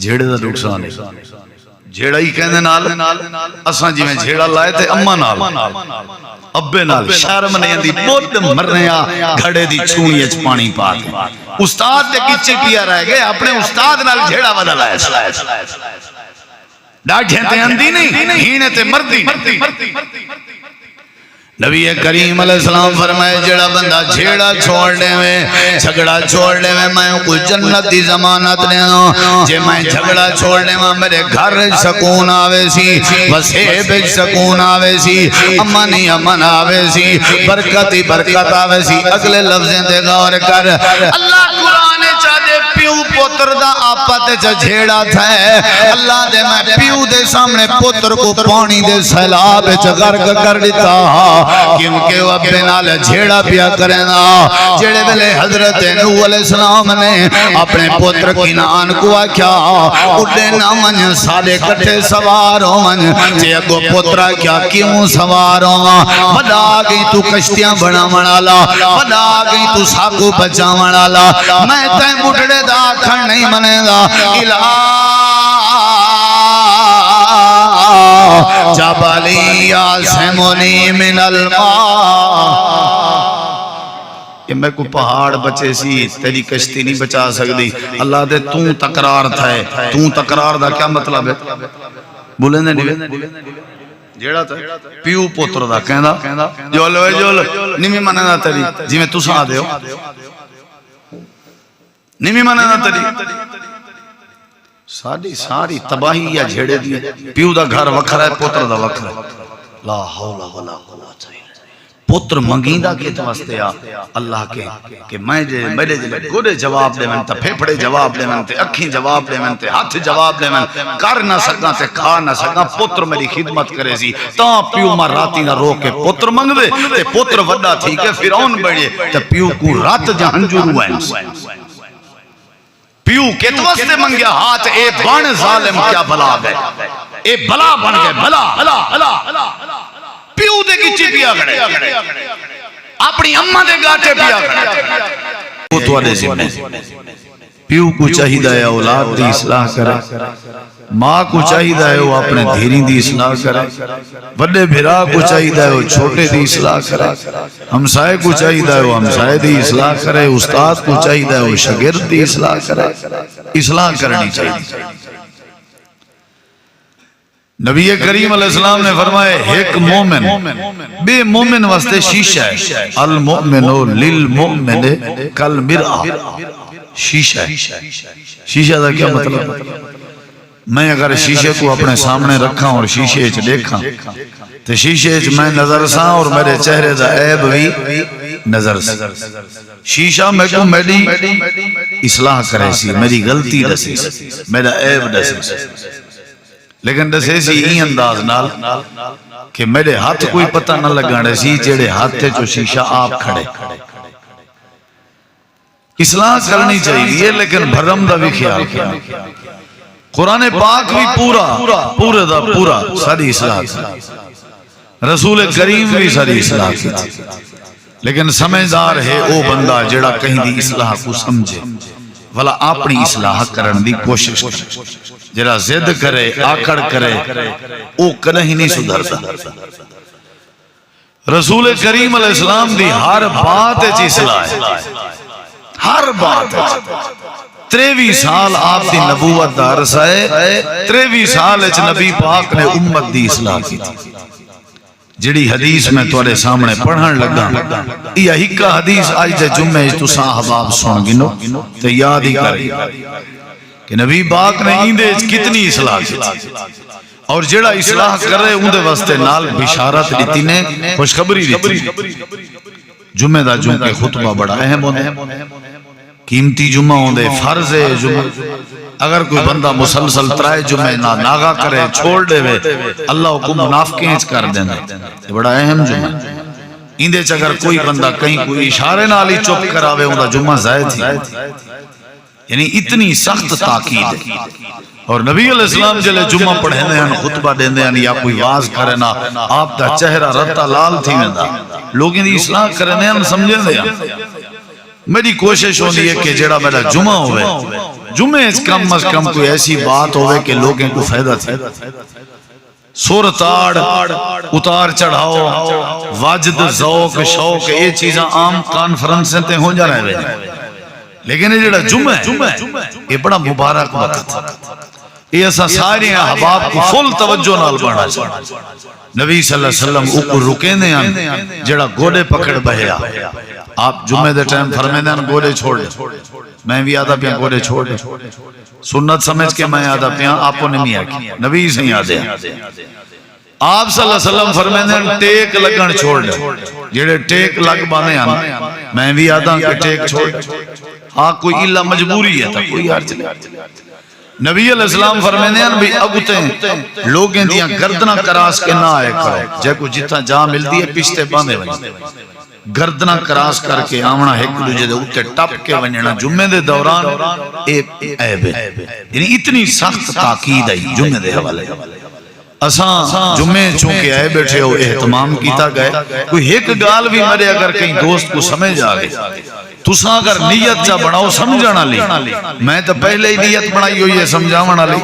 جھیڑے دا نقصان ہے جھیڑا ہی کہنے نال اساں جی میں جھیڑا لائے تے اماں نال ابے نال شرم نہیں آندی بہت مرنے گھڑے دی چھوئیں اچ پانی پا کے استاد دے کچے پیا رہ گئے اپنے استاد نال جھیڑا ودا لائے ڈاڈھیں تے اندی نہیں ہینے تے مردی نبی کریم علیہ السلام فرمائے جڑا بندہ جھیڑا چھوڑنے میں جھگڑا چھوڑنے میں کوئی جنت دی ضمانت دے دوں جے میں جھگڑا چھوڑنے میں میرے گھر سکون آوے سی وسیب سکون آوے سی امنی امن آوے سی برکت ہی برکت آوے سی اگلے لفظیں دے غور کر اللہ قرآن چاہتے پیو پتر دا آپت جھیڑا تھا اللہ دے میں پیو دے سامنے پتر کو پانی دے سیلاب غرق کر دیتا کیونکہ وہ ابے نال جھیڑا پیا کرنا جڑے ویلے حضرت نوح علیہ السلام نے اپنے پتر کنعان کو آکھیا اڈے نہ من سارے کٹھے سوار ہون جے اگو پترا کیا کیوں سوار ہون بڑا گئی تو کشتیاں بناون والا بڑا گئی تو ساکو بچاون والا میں تے بڈھڑے دا کھڑ نہیں منے گا جبلی یاسمنی من الماء کہ میں کو پہاڑ بچے سی تیری کشتی نہیں بچا سکتی اللہ دے توں تقرار تھا ہے توں تقرار دا کیا مطلب ہے بولیں دے نہیں جیڑا تھا پیو پوتر دا کہندا جولو نمی منے دا تیری جی میں تساں آ دے ہو نمی منے دا تیری ساری تباہی یا جھیڑے دی پیو دا گھر وکھرا ہے پوتر دا وکھرا ہے لا حول ولا قوت الا باللہ پوتر منگیندا کیت واسطے اللہ کے کہ میں جے میرے جے گوڑے جواب دے من تے پھیپھڑے جواب دے من تے اکھیں جواب دے من تے ہاتھ جواب دے من کر نہ سکاں تے کھا نہ سکاں پوتر میری خدمت کرے سی تاں پیو ماں راتی نہ رو کے پوتر منگ دے تے پوتر وڈا تھی کہ فرعون بڑے تے پیو کو رات جہنجور ہوئے پیو کت واسطے منگیا ہاتھ اے بن ظالم کیا بلا گئے اے بلا بن گئے بلا پیو دے کی چپیا گھڑے اپنی اممہ دے گاٹے پیا گھڑے وہ تو آدھے ذمہ پیو کو چاہیدہ ہے اولاد دی اصلاح کرے ماں کو چاہیدہ ہے وہ اپنے دھیری دی اصلاح کرے بڑے بھرا کو چاہیدہ ہے وہ چھوٹے دی اصلاح کرے ہمسائے کو چاہیدہ ہے وہ ہمسائے دی اصلاح کرے استاد کو چاہیدہ ہے وہ شاگرد دی اصلاح کرے اصلاح کرنی چاہیے نبی کریم علیہ السلام نے فرمائے ایک مومن بے مومن واسطے شیشہ ہے المؤمن للمؤمن کالمرآ شیشہ ہے شیشہ دا کیا مطلب میں اگر شیشے کو اپنے سامنے رکھا اور شیشے اچھ دیکھا تو شیشے اچھ میں نظر سا اور میرے چہرے دا عیب بھی نظر سا شیشہ میں کو میری اصلاح کرے سی میری غلطی دسی میرا عیب دسی لیکن دسے سی این انداز نال کہ میرے ہاتھ کوئی پتہ نہ لگانے سی جیڑے ہاتھ تھے جو شیشہ آپ کھڑے اصلاح کرنی چاہیے لیکن بھرم دا بھی خیال کیا قرآن پاک بھی پورا دا پورا ساری اصلاح کی رسول کریم بھی ساری اصلاح کی لیکن سمجھدار ہے او بندہ جڑا کہیں دی اصلاح کو سمجھے والا اپنی اصلاح کرن دی کوشش کرے جڑا زد کرے آکڑ کرے او کہیں نہیں سدھرتا رسول کریم علیہ السلام دی ہر بات ہے اصلاح ہے ہر بات ہے 23 سال آپ دی نبوت دا عرصہ ہے 23 سال اچ نبی پاک نے امت دی اصلاح کی تھی جڑی حدیث میں توڑے سامنے پڑھن لگا یہ ہکا حدیث آج دے جمعے تو صاحباب سن گنو تو یاد ہی کر کہ نبی پاک نے ایندے کتنی اصلاح کی تھی اور جڑا اصلاح کرے اندے واسطے نال بشارت دیتی نے خوشخبری دیتی جمعہ دا جمعہ خطبہ بڑا اہم ہوندے قیمتی جمعہ ہوندے فرض جمعہ اگر کوئی بندہ مسلسل ترائے جمعہ نہ ناغا کرے چھوڑ دے وے اللہ کو منافقیں کر دینا یہ بڑا اہم جمعہ ایندے چ اگر کوئی بندہ کہیں کوئی اشارے نال ہی چپ کراوے اوندا جمعہ ضائع تھی یعنی اتنی سخت تاکید ہے اور نبی علیہ السلام جلے جمعہ پڑھنے ہیں خطبہ دیندے ہیں یا کوئی واز کرنا آپ دا چہرہ رتا لال تھی ویندا لوگیں دی اصلاح کرنے ہیں سمجھیں دے میری کوشش ہوندی ہے کہ جڑا میرا جمعہ ہوئے جمعے کم از کم کوئی ایسی بات ہوئے کہ لوگوں کو فائدہ تھے سور تاڑ اتار چڑھاؤ واجد ذوق شوق یہ چیزاں عام کانفرنسیں تے ہو جا رہے ہیں لیکن یہ جڑا جمعہ ہے یہ بڑا مبارک وقت یہ ایسا سارے احباب کو فل توجہ نال بڑھنا چاہیے نبی صلی اللہ علیہ وسلم اوپر رکے نے جڑا گوڑے پکڑ بہیا آپ جمعہ دے ٹائم فرمائے دیں گوڑے چھوڑ دے میں بھی آدھا پیاں گوڑے چھوڑ دے سنت سمجھ کے میں آدھا پیاں آپ نے نہیں آکی نبی سے ہی آدھے آپ صلی اللہ علیہ وسلم فرمائے دیں ٹیک لگن چھوڑ دے جڑے ٹیک لگ بانے آنے میں بھی آدھا کہ ٹیک چھوڑ دے ہاں کوئی اللہ مجبوری ہے تا کوئی عرض نہیں نبی علیہ السلام فرمائے ہیں بھی اگتے لوگیں دیاں گردنہ کراس کے نہ آئے کرو جے کو جتنا جا مل دیئے پشتے باندھے ونجے گردنہ کراس کر کے آمنا ایک دوجہ دے اتے ٹپ کے ونجنا جمعے دے دوران عیب ہے یعنی اتنی سخت تاکید ہے جمعے دے حوالے اساں جمعے چونکہ آئے بیٹھے ہو احتمام کیتا گئے کوئی ایک گال بھی مرے اگر کہیں دوست کو سمجھ آگے تُساں اگر نیت جا بڑھاؤ سمجھانا لی میں تو پہلے ہی نیت بڑھائی ہوئی ہے سمجھانا لی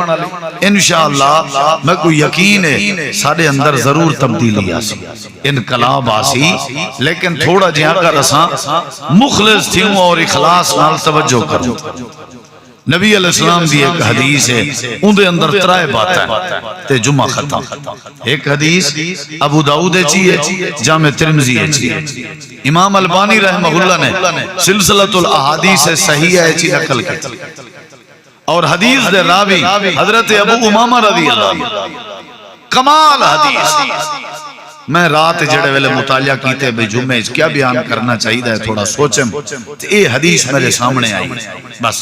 انشاءاللہ میں کوئی یقین ہے سارے اندر ضرور تبدیلی آسی انقلاب آسی لیکن تھوڑا جہاں کا رساں مخلص تھیوں اور اخلاص نال توجہ کروں نبی علیہ السلام دی ایک حدیث ہے ان دے اندر ترائے بات ہے تے جمعہ ختم ایک حدیث ابو داؤد چیئے جامع ترمذی چیئے امام البانی رحمہ اللہ نے سلسلۃ الاحادیث صحیح ہے چی نقل کی اور حدیث دے راوی حضرت ابو امامہ رضی اللہ کمال حدیث میں رات جڑے ویلے مطالعہ کیتے بے جمعے کیا بیان کرنا چاہیے تھوڑا سوچیں اے حدیث میرے سامنے آئی بس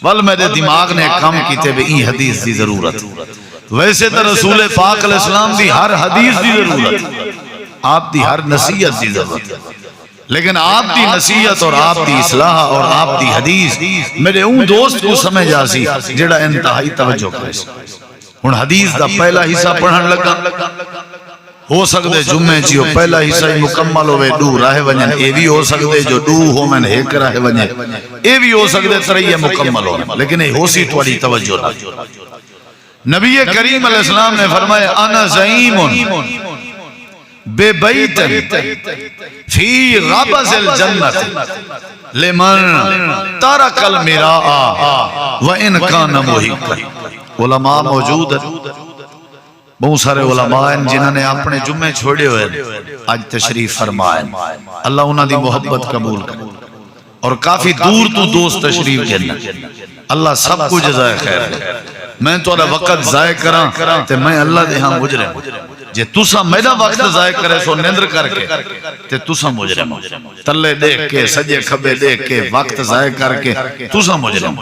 ول میرے دماغ نے کام کیتے بے این حدیث دی ضرورت ویسے تو رسول پاک علیہ السلام دی ہر حدیث دی ضرورت آپ دی ہر نصیحت دی ضرورت لیکن آپ دی نصیحت اور آپ دی اصلاح اور آپ دی حدیث میرے اون دوست کو سمجھ آسی جڑا انتہائی توجہ کرے ان حدیث دا پہلا حصہ پڑھن لگا ہو سکتے جمعے چیو پہلا حصہ مکمل ہوئے دو راہ ونجن اے بھی ہو سکتے جو دو ہو میں ایک راہ ونجن اے بھی ہو سکتے ترہی مکمل ہو لیکن اے ہو سی توڑی توجہ نبی کریم علیہ السلام نے فرمایا انا زعیم بے بیت فی غبض الجنت لمن ترک المراء وان کان محقا علماء موجود ہیں بہت سارے علماء ہیں جنہوں نے اپنے جمعے چھوڑے ہوئے آج تشریف فرمائیں اللہ انہوں دی محبت قبول کرے اور کافی دور تو دوست تشریف کرنا اللہ سب کو جزائے خیر دے میں تو وقت ضائع کرا تے میں اللہ دے ہاں مجرم جے تُسا میرا وقت ضائع کرے سو نیندر کر کے تے تُسا مجرم تلے دیکھ کے سجے کھبے دیکھ کے وقت ضائع کر کے تُسا مجرم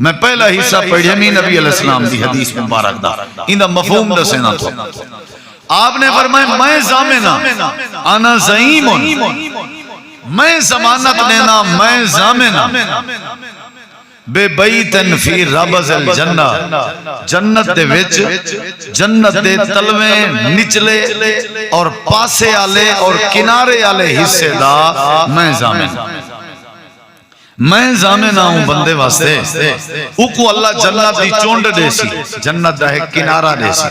میں پہلا حصہ پڑھیا میں نبی علیہ السلام دی حدیث مبارک دا اندہ مفہوم دا سینا تو آپ نے فرمایا میں زامنہ انا زعیمون میں ضمانت لینا میں زامنہ بے بیتن فی ربض الجنہ جنت دے وچ جنت دے تلویں نچلے اور پاسے آلے اور کنارے آلے حصے دا میں زامنہ میں زامنہ ہوں بندے واسطے اوکو اللہ جنت دی چونڈ دے سی جنت دا ایک کنارہ دے سی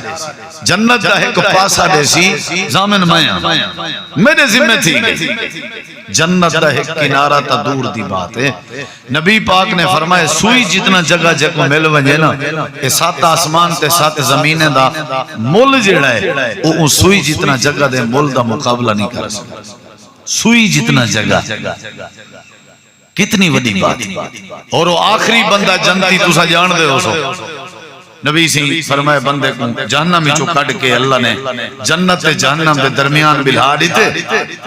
جنت دا ایک پاسا دے سی زامن میں میرے ذمہ تھی گئی جنت دا ایک کنارہ تا دور دی بات ہے نبی پاک نے فرمایا سوئی جتنا جگہ جگہ مل ونجے نا اے سات آسمان تے سات زمینے دا مل جڑا ہے او سوئی جتنا جگہ دے مل دا مقابلہ نہیں کر سکتا سوئی جتنا جگہ کتنی وڈی بات اور وہ آخری بندہ جنتی تسا جان دے ہو سو نبی سی فرمائے بندے کو جہنم میں چو کٹ کے اللہ نے جنت تے جہنم دے درمیان بلہا دیتے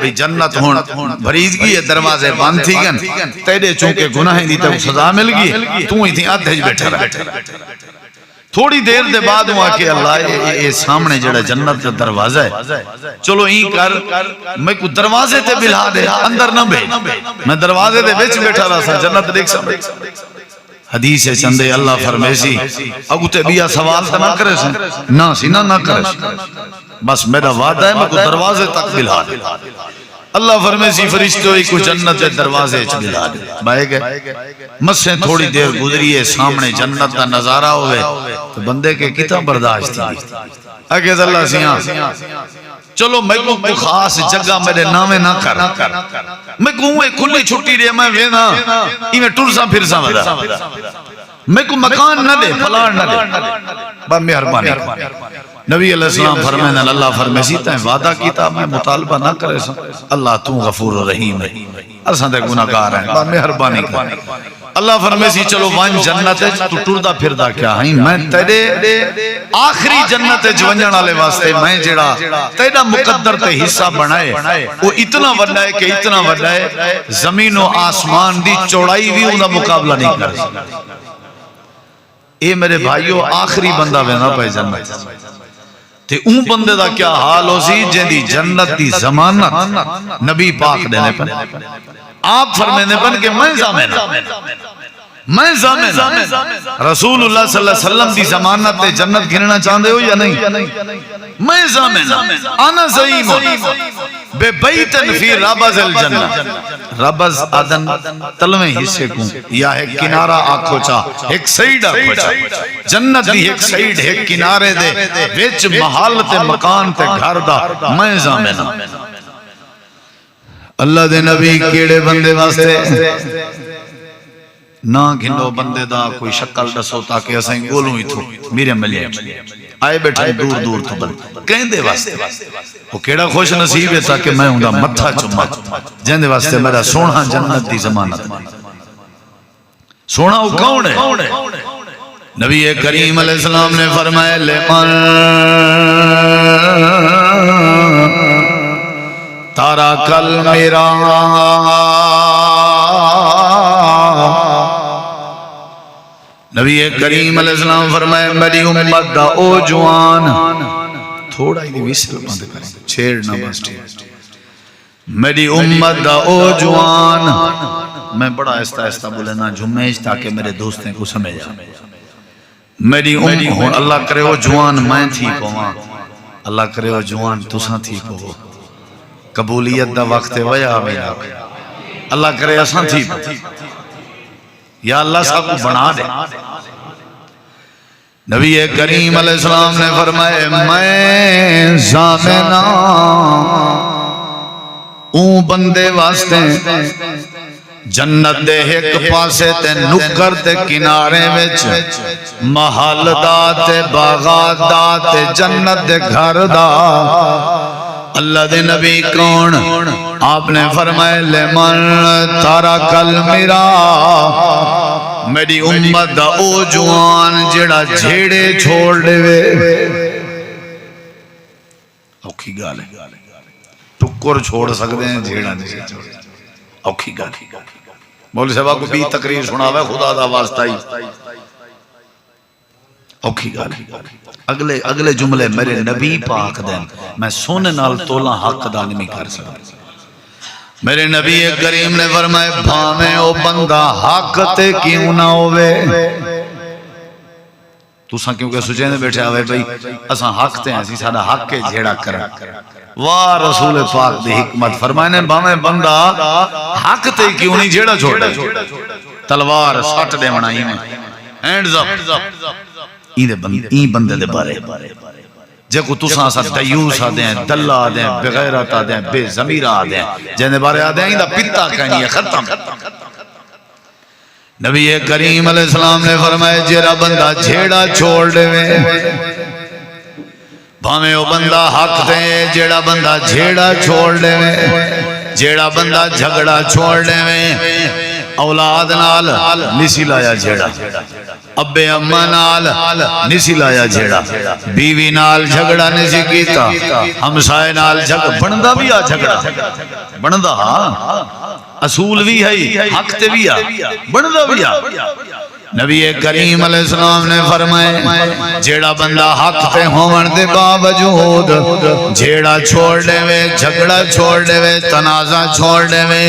بھی جنت ہون بھریزگی ہے دروازے بند تھی گن تیرے چونکہ گناہیں دیتے وہ سزا مل گئی تو ہی تھی آدھے بیٹھا رہا تھوڑی دیر دے بعد ہوا کہ اللہ اے سامنے جڑا جنت کا دروازہ ہے چلو این کر میں کو دروازے تے بلہا دے اندر نہ بھیج میں دروازے دے بیچ بیٹھا رہا سا جنت دیکھ سامنے حدیث چندے اللہ فرمیسی اگو تے بیا سوال تا نہ کرے سن نہ سینہ نہ کرے بس میرا وعدہ ہے میں کو دروازے تک بلہا دے اللہ فرمے سی فرشتوں کو جنت کے دروازے چلا دے بائے گئے مسیں تھوڑی دیر گزری ہے سامنے جنت کا نظارہ ہوئے تو بندے کے کتنا برداشت تھی اگے اللہ سیاں چلو میں کو خاص جگہ میرے نامے نہ کر میں کہوں کھلی چھٹی رہے میں وینا میں ٹرسا پھرسا ودا میں کو مکان نہ دے پلان نہ دے با مہربانی نبی علیہ السلام فرمائے اللہ فرمائے سیتا ہے وعدہ کیتا میں مطالبہ نہ کرے سا اللہ تو غفور رحیم ہے اساں دے گناہگار ہیں با مہربانی کر اللہ فرمائے سی چلو وان جنت ہے تو ٹردا پھردا کیا ہیں میں تیرے آخری جنت ونجن والے واسطے میں جڑا تیرا مقدر تے حصہ بنائے وہ اتنا وڈا ہے کہ اتنا وڈا ہے زمین و آسمان دی چوڑائی بھی انہاں مقابلہ نہیں کر سکتا اے میرے بھائیو آخری بندہ وینا پہ جنت تے اون بندے دا کیا حال ہو سی جن دی جنت دی ضمانت نبی پاک دینے پر آپ فرمینے پر کہ میں زامن رسول اللہ صلی اللہ علیہ وسلم دی ضمانت تے جنت گھننا چاہندے ہو یا نہیں میں زامن انا زعیم بے بیتن فی ربض الجنہ ربض آدن تلویں حصے کو یا ایک کنارہ آنکھو چاہ ایک سائیڈ آنکھو چاہ جنت دی ایک سائیڈ ایک کنارے دے ویچ محالت مکان تے گھر دا میں زامن اللہ دے نبی کیڑے بندے واسطے نہ گھنو بندے دا کوئی شکل دسو تاکہ اسیں گولوں ہی تھو میرے ملے آئے بیٹھے دور دور تو بند کہیں دے واسطے وہ کیڑا خوش نصیب ہے تاکہ میں ہوں دا متھا چمہ جن دے واسطے میرا سونا جنت دی ضمانت سونا وہ کون ہے نبی کریم علیہ السلام نے فرمایا لمن تارا کل میرا نبی کریم علیہ السلام فرمائے میری امت دا او جوان تھوڑا ہی ویسل بند کریں چھیڑنا بس میری امت دا او جوان میں بڑا ایستا بولنا جھمیش تاکہ میرے دوستیں کو سمجھا میری امت اللہ کرے وہ جوان میں تھی پوہاں اللہ کرے وہ جوان تساں تھی پوہاں قبولیت دا وقت ویا میرا اللہ کرے اساں تھی یا اللہ سب کو بنا دے نبی کریم علیہ السلام نے فرمائے میں زامنہ اون بندے واسطے جنت دے ایک پاسے تے نکر تے کنارے وچ محل دا تے باغات دا تے جنت دے گھر دا اللہ دے نبی کون آپ نے فرمائے لمن تارا کل میرا میری امت دا او جوان جڑا جھیڑے چھوڑ دے وے اوکھی گال ہے ٹکر چھوڑ سکتے ہیں جھیڑا نہیں اوکھی گال مولوی صاحبہ کو بھی تقریر سنا ہوئے خدا دا واسطہ ہی اوکھی گال اگلے جملے میرے نبی پاک دیں میں سونے نال تولا حق دانی نہیں کر سکتا میرے نبی کریم نے فرمائے بھامے او بندہ حق تے کیوں نہ ہوئے تو ساں کیونکہ سجے نے بیٹھے آوے بھئی اساں حق تے ہیں اسی سادہ حق کے جھیڑا کریں واہ رسول پاک دی حکمت فرمائے بھامے بندہ حق تے کیوں نہیں جھیڑا چھوڑے تلوار سٹ دے منائی میں ہینڈز اپ این بندے دے بارے جے کو تساں سا دیوس آدیں دلہ آدیں بغیرت آدیں بے ضمیر آدیں جینے بارے آدیں ایندہ پتا کہنی ہے ختم نبی کریم علیہ السلام نے فرمائے جیرا بندہ جھیڑا چھوڑ دے بھامے وہ بندہ حق دے جیڑا بندہ جھیڑا چھوڑ دے جیڑا بندہ جھگڑا چھوڑ دے اولاد نال نسی لایا جھیڑا ابے اممہ نال نسی لایا جھیڑا بیوی نال جھگڑا نسی کیتا ہمسائے نال جھگڑا بندہ بھی آ جھگڑا بندہ اصول بھی ہے حق تے بھی آ بندہ بھی آ نبی کریم علیہ السلام نے فرمائے جیڑا بندہ حق تے ہون دے باوجود جیڑا چھوڑ دے وے جھگڑا چھوڑ دے وے تنازع چھوڑ دے وے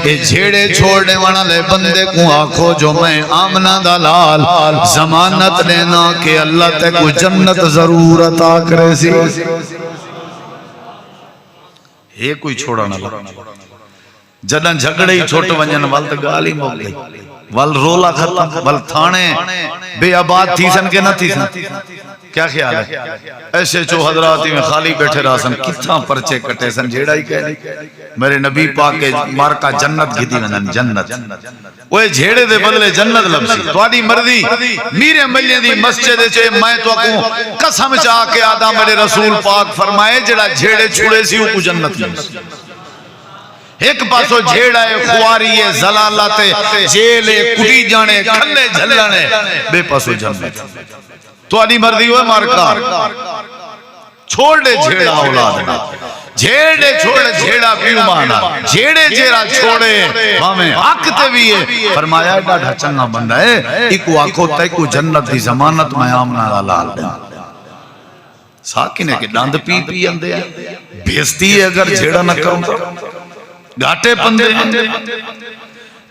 یہ جھیڑے چھوڑ دے والے بندے کو آکھو جو میں آمنہ دلال ضمانت لینا کہ اللہ تے کو جنت ضرور عطا کرے سی یہ کوئی چھوڑا نہ لگا جدن جھگڑے ہی چھوٹ ونجن وال تا گالی موک گئی وال رولا ختم وال تھانے بے آباد تھی سن کے نہ تھی سن کیا خیال ہے ایسے چو حضراتی میں خالی بیٹھے رہا سن کتنا پرچے کٹے سن جیڑا ہی کہہ دی میرے نبی پاک کے مارکا جنت گھتی ونن جنت وہ جھیڑے دے بدلے جنت لبسی تواری مردی میرے ملیے دی مسجد چھے میں تو اکوں قسم چاہ کے آدھا میرے رسول پاک فرمائے جڑا جھیڑے چھوڑے سی کو جنت لبسی ایک پاسو جھیڑا ہے خواری ہے زلالت ہے جیلے کٹی جانے کھلے جھلنے بے پاسو جنت تو علی مردی ہوئے مارکا چھوڑ دے جھیڑا اولاد نے جھیڑے چھوڑے جھیڑا پیو مانا جھیڑے جیرا چھوڑے ہمیں حق تے بھی ہے فرمایا ڈاڑھا چنگا بندہ ہے ایکو آکھو تیکو جنت دی زمانت میں آمنا لال دے ساکنے کے ڈاند پی پی اندے بھیستی ہے اگر جھیڑا نہ کروں تو گھاٹے پندے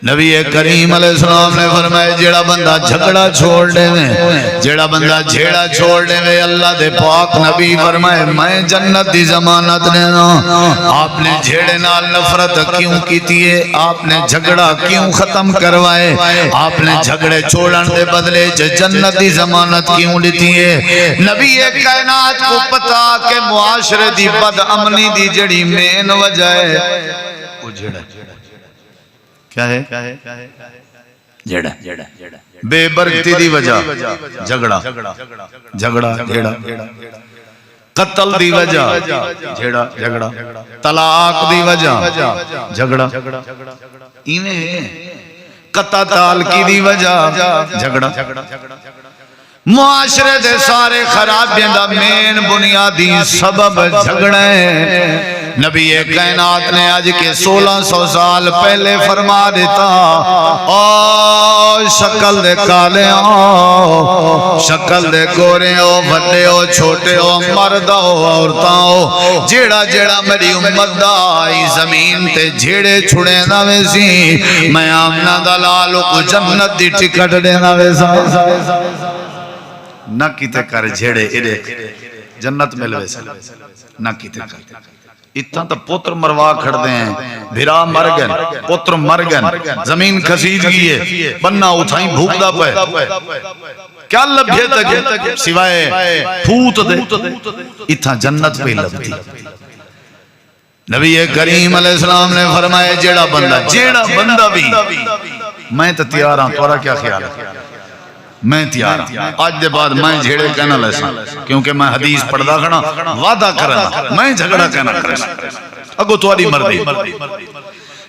نبی کریم علیہ السلام نے فرمائے جیڑا بندہ جھگڑا چھوڑ دے میں جیڑا بندہ جھیڑا چھوڑ دے میں اللہ دے پاک نبی فرمائے میں جنت دی ضمانت دینا آپ نے جھیڑے نال نفرت کیوں کیتی ہے آپ نے جھگڑا کیوں ختم کروائے آپ نے جھگڑے چھوڑن دے بدلے جنت دی ضمانت کیوں لیتی ہے نبی کائنات کو پتا کہ معاشرے دی بد امنی دی جڑی مین وجہ ہے وہ جھیڑا کیا ہے جھیڑا بے برکتی دی وجہ جھگڑا جھگڑا جھیڑا قتل دی وجہ جھیڑا جھگڑا طلاق دی وجہ جھگڑا ایویں ہے قطع تعلقی دی وجہ جھگڑا معاشرے دے سارے خرابیاں دا مین بنیادی سبب جھگڑے نبی کائنات نے آج کے 1600 سال پہلے فرما دیتا او شکل دے کالے ہو شکل دے گورے ہو بڑے ہو چھوٹے ہو مرد ہو عورتاں ہو جیڑا جیڑا میری امت دا آئی زمین تے جھیڑے چھڑے نہ ویسی میں آمنہ دلالو کو جنت دی ٹکٹ دینا ویسا نہ کیتے کر جھیڑے ادھے جنت ملوے سے نہ کیتے کر اتنا تو پوتر مروا کھڑ دے ہیں بھرا مر گئن پوتر مر گئن زمین کھسیج گئی ہے بننا اٹھائیں بھوک دا پہ کیا لبھے تک سوائے پھوت دے اتنا جنت پہ لبتی نبی کریم علیہ السلام نے فرمایا جیڑا بندہ بھی میں تو تیار ہوں تورا کیا خیال ہے میں تیار ہوں آج دے بعد میں جھیڑے کہنا لیسا کیونکہ میں حدیث پڑھدا کھنا وعدہ کرنا میں جھگڑا کہنا کرنا اگو تواری مردی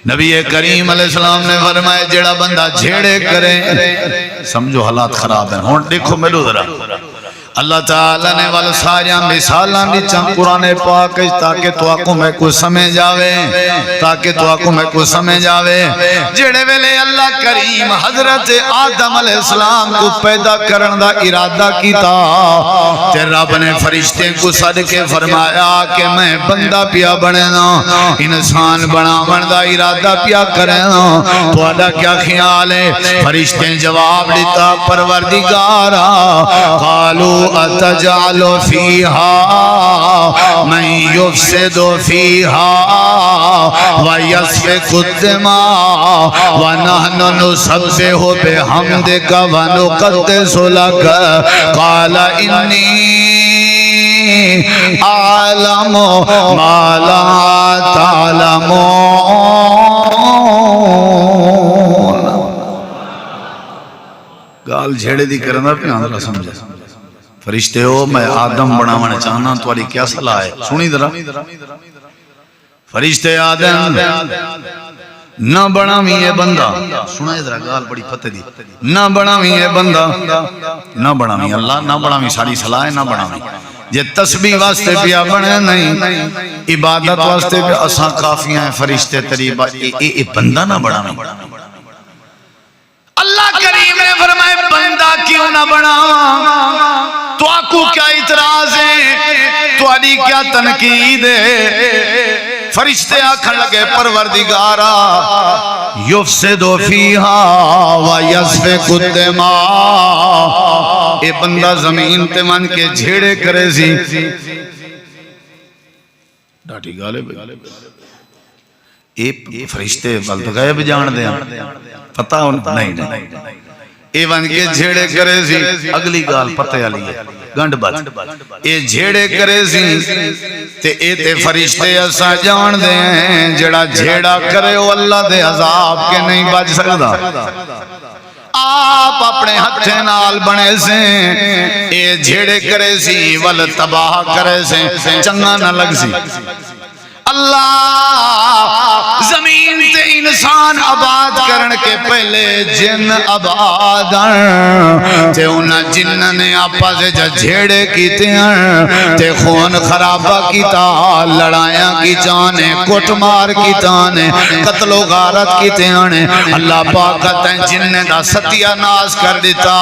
نبی کریم علیہ السلام نے فرمایا جیڑا بندہ جھیڑے کرے سمجھو حالات خراب ہیں ہون دیکھو ملو ذرا اللہ تعالیٰ نے والا ساریاں مثالاں دی چند قرآن پاک تاکہ تو آکو میں کو سمجھ آوے تاکہ تو آکو میں کو سمجھ آوے جڑے ویلے اللہ کریم حضرت آدم علیہ السلام کو پیدا کرن دا ارادہ کیتا تے رب نے فرشتے کو صدقے فرمایا کہ میں بندہ پیا بننا انسان بناون دا ارادہ پیا کرنا تو آدھا کیا خیال ہے فرشتے جواب دیتا پروردگارا قالو اتجعل فیہا من یفسد فیہا ویسفک الدماء ونحن نسبح بحمدک ونقدس لک قال انی اعلم ما لا تعلمون گال جھیڑے دی کرنا پہ آندھرا سمجھا فرشتے ہو میں آدم بناوانے چاہنا تو علی کیا صلاح ہے سنی درہ فرشتے آدم نہ بناویں یہ بندہ سنا ادھر گال بڑی پتہ دی نہ بناویں یہ بندہ نہ بناویں اللہ نہ بناویں ساری صلاح نہ بناویں یہ تسبیح واسطے پیا بنے نہیں عبادت واسطے پہ اساں کافیاں ہیں فرشتے تریبہ اے بندہ نہ بناویں اللہ کریم نے فرمائے بندہ کیوں نہ بناواں تو آکو کیا اعتراض ہے تو علی کیا تنقید ہے فرشتے آکھن لگے پروردگارا یفسد فیہا ویسفک الدماء اے بندہ زمین تے من کے جھیڑے کرے سی ڈاٹی گالے بھائی اے فرشتے ولد غیب جان دے پتہ نہیں اے ون کے جھیڑے کرے سی اگلی گال پتے والی ہے گنڈ بچ اے جھیڑے کرے سی تے اے تے فرشتے اسا جان دے ہیں جڑا جھیڑا کرے وہ اللہ دے عذاب کے نہیں بچ سکدا آپ اپنے ہتھے نال بنے سے اے جھیڑے کرے سی ول تباہ کرے سے چنگا نہ لگ سی اللہ زمین تے انسان آباد کرن کے پہلے جن آباد تے انہاں جنہاں نے آپا سے جھیڑے کیتے ہیں تے خون خرابہ کیتا لڑائیاں کی جانے کٹ مار کی جانے قتل و غارت کیتے ہیں اللہ پاک کہتا ہے جن نے دا ستیہ ناس کر دیتا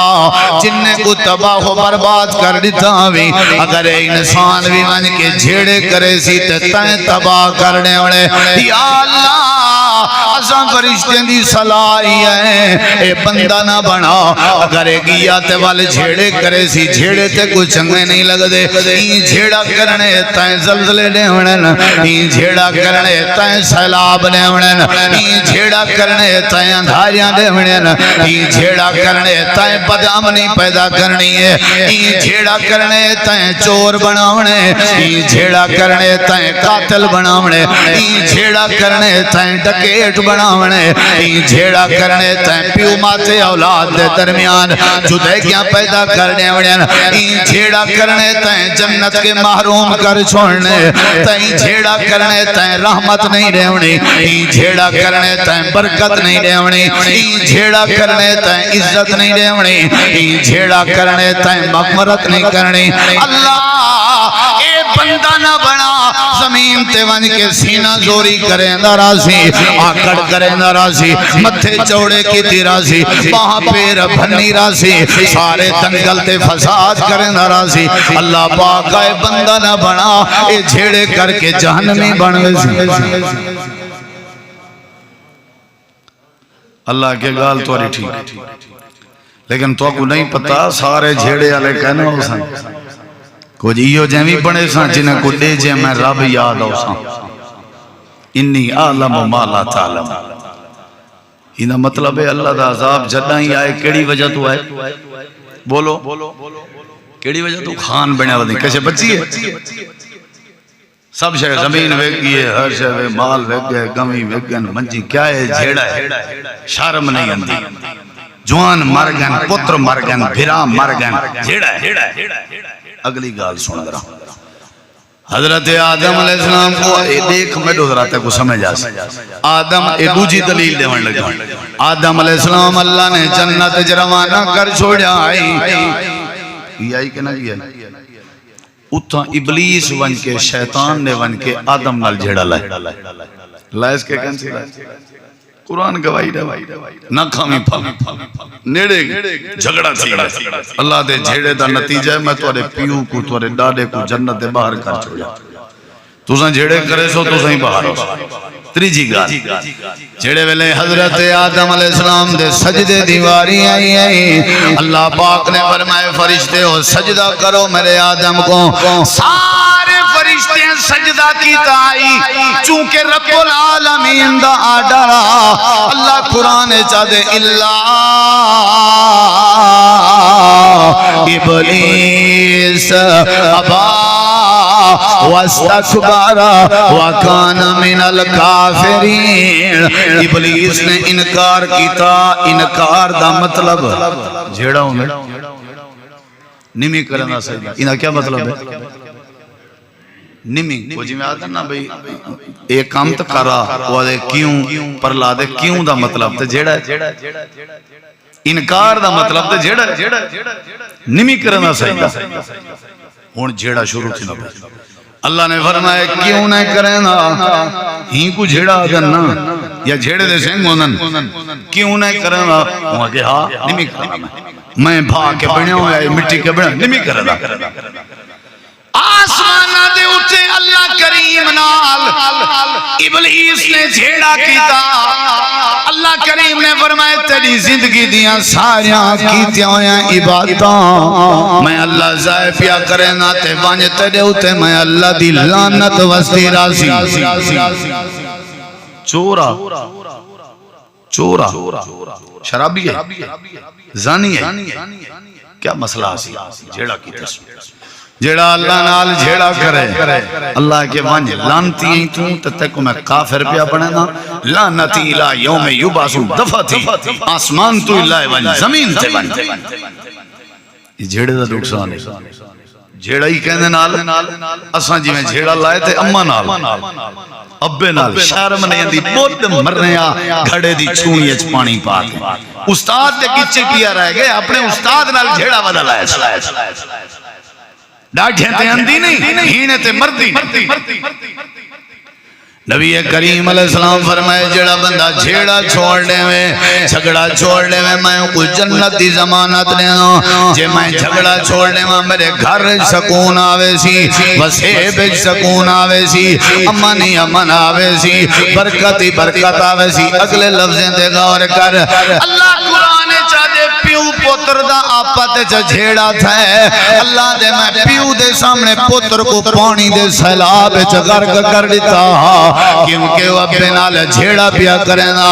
جن نے کو تباہ و برباد کر دیتا بھی اگر انسان بھی من کے جھیڑے کرے سی تے تائیں تباہ کرنے والے یا اللہ اساں فرشتے دی صلاحی ہے اے بندہ نہ بنا اگر ایک گیا تے والے جھیڑے کرے سی جھیڑے تے کوئی چنگے نہیں لگ دے این جھیڑا کرنے تائیں زلزلے دے ونن این جھیڑا کرنے تائیں سیلاب دے ونن این جھیڑا کرنے تائیں اندھاریاں دے ونن این جھیڑا کرنے تائیں بدامنی پیدا کرنی ہے این جھیڑا کرنے تائیں چور بناونے این جھیڑا کرنے تائیں قاتل بناونے این جھیڑا کرنے تائیں ڈکیٹ بناونے این جھیڑا کرنے تائیں پیو ماتے اولاد دے درمیان جدیکیاں پیدا کرنے ونن این جھیڑا کرنے تائیں جنت کے محروم کر چھوڑنے تائیں جھیڑا کرنے تائیں رحمت نہیں رہونی این جھیڑا کرنے تائیں برکت نہیں رہونی این جھیڑا کرنے تائیں عزت نہیں رہونی این جھیڑا کرنے تائیں مغفرت نہیں کرنی اللہ اے بندہ نہ بنا زمین تے ون کے سینہ زوری کریں دراسی آکڑ کریں دراسی متھے چوڑے کی تیراسی باہاں پیر بھنی راسی سارے دنگل تے فساد کریں دراسی اللہ پاک اے بندہ نہ بنا اے جھیڑے کر کے جہنمی بنوے سی اللہ کے گال تو ٹھیک لیکن تو کو نہیں پتا سارے جھیڑے والے کہنا ہو سن کچھ ایو جیوی بنے سن جنہیں کو دے جے میں رب یاد ہو سن انی عالم ما لا تعلم انہا مطلب ہے اللہ دا عذاب جدہ ہی آئے کیڑی وجہ تو آئے بولو کیڑی وجہ تو خان بنے ودیں کیسے بچی ہے سب شے زمین ویک گئی ہے ہر شے مال ویک گئے گمی ویک گئے منجی کیا ہے جھیڑا ہے شرم نہیں اندی جوان مر گئن پتر مر گئن بھرا مر گئن جھیڑا ہے اگلی گال سن رہا حضرت آدم علیہ السلام کو دیکھ میں دوزراتے کو سمجھ آس آدم دوجی دلیل دیوان لگا آدم علیہ السلام اللہ نے جنت جروانہ کر چھوڑا یہ آئی کہ نہ کیا اتھا ابلیس ون کے شیطان نے ون کے آدم نال جھیڑا لائے لائے کے کن سی لائے قرآن گواہی رہا نہ کھامی پھل نیڑے جھگڑا تھی اللہ دے جھیڑے دا نتیجہ ہے میں توڑے پیو کو توڑے ڈاڈے کو جنت دے باہر کر چھوڑا تو سن جھیڑے کرے سو تو سن باہر ہو تریجی گال جھیڑے ویلے حضرت آدم علیہ السلام دے سجدے دیواری آئی اللہ پاک نے فرمائے فرشتے ہو سجدہ کرو میرے آدم کو سارے فرشتے سجدہ کی تائی چونکہ رب العالمین دا آڈارا اللہ قرآن چاہدے اللہ ابلیس ابا واستکبر وکان من الکافرین ابلیس نے انکار کیتا انکار دا مطلب جھیڑا ہوں نمی کرنا سجدہ انہا کیا مطلب ہے نمی وہ جی میں آتا نا بھئی ایک کام تا کرا وہ دے کیوں پرلا دے کیوں دا مطلب تے جھیڑا ہے انکار دا مطلب تے جھیڑا ہے نمی کرنا سجدہ ہون جھیڑا شروع تھی نہ بھائی اللہ نے فرمایا کیوں نہ کریں نا ہی کو جھیڑا کرنا یا جھیڑے دے سنگ ہونن کیوں نہ کریں نا وہاں کہ ہاں نمی کرنا میں بھا کے بڑھنے ہوں یا مٹی کے بڑھنے نمی کرنا آسمانہ دے اٹھے اللہ اللہ کریم نال ابلیس نے جھیڑا کیتا اللہ کریم نے فرمایا تیری زندگی دیاں ساریاں کیتیاں ہویاں عبادتاں میں اللہ ضائع پیا کرے نا تے وانج تیرے اوتے میں اللہ دی لعنت وستی راضی چورا شرابی ہے زانی ہے کیا مسئلہ سی جھیڑا کیتا جیڑا اللہ نال جھیڑا کرے اللہ کے وانج لانتی ہیں تو تے کو میں کافر پیا بنے نا لانتی الہ یوم یبعثون دفع تھی آسمان تو اللہ وانج زمین تے بن یہ جھیڑے دا نقصان ہے جھیڑا ہی کہنے نال اساں جی میں جھیڑا لائے تے اماں نال ابے نال شرم نہیں اندی بہت مرنے گھڑے دی چھونی اچ پانی پا کے استاد دے کچے کیا رہ گئے اپنے استاد نال جھیڑا ودا لائے ڈاٹھیں تے اندی نہیں ہینے تے مردی نبی کریم علیہ السلام فرمائے جڑا بندہ جھیڑا چھوڑنے میں جھگڑا چھوڑنے میں کوئی جنت دی ضمانت لینا جے میں جھگڑا چھوڑنے میں میرے گھر سکون آوے سی وسیب سکون آوے سی امنی امن آوے سی برکتی برکت آوے سی اگلے لفظیں دے غور کر اللہ قرآن چاہتے پیو پتر دا آپت جھیڑا تھا اللہ دے میں پیو دے سامنے پتر کو پانی دے سیلاب غرق کر دیتا کیونکہ وہ ابے نال جھیڑا پیا کرنا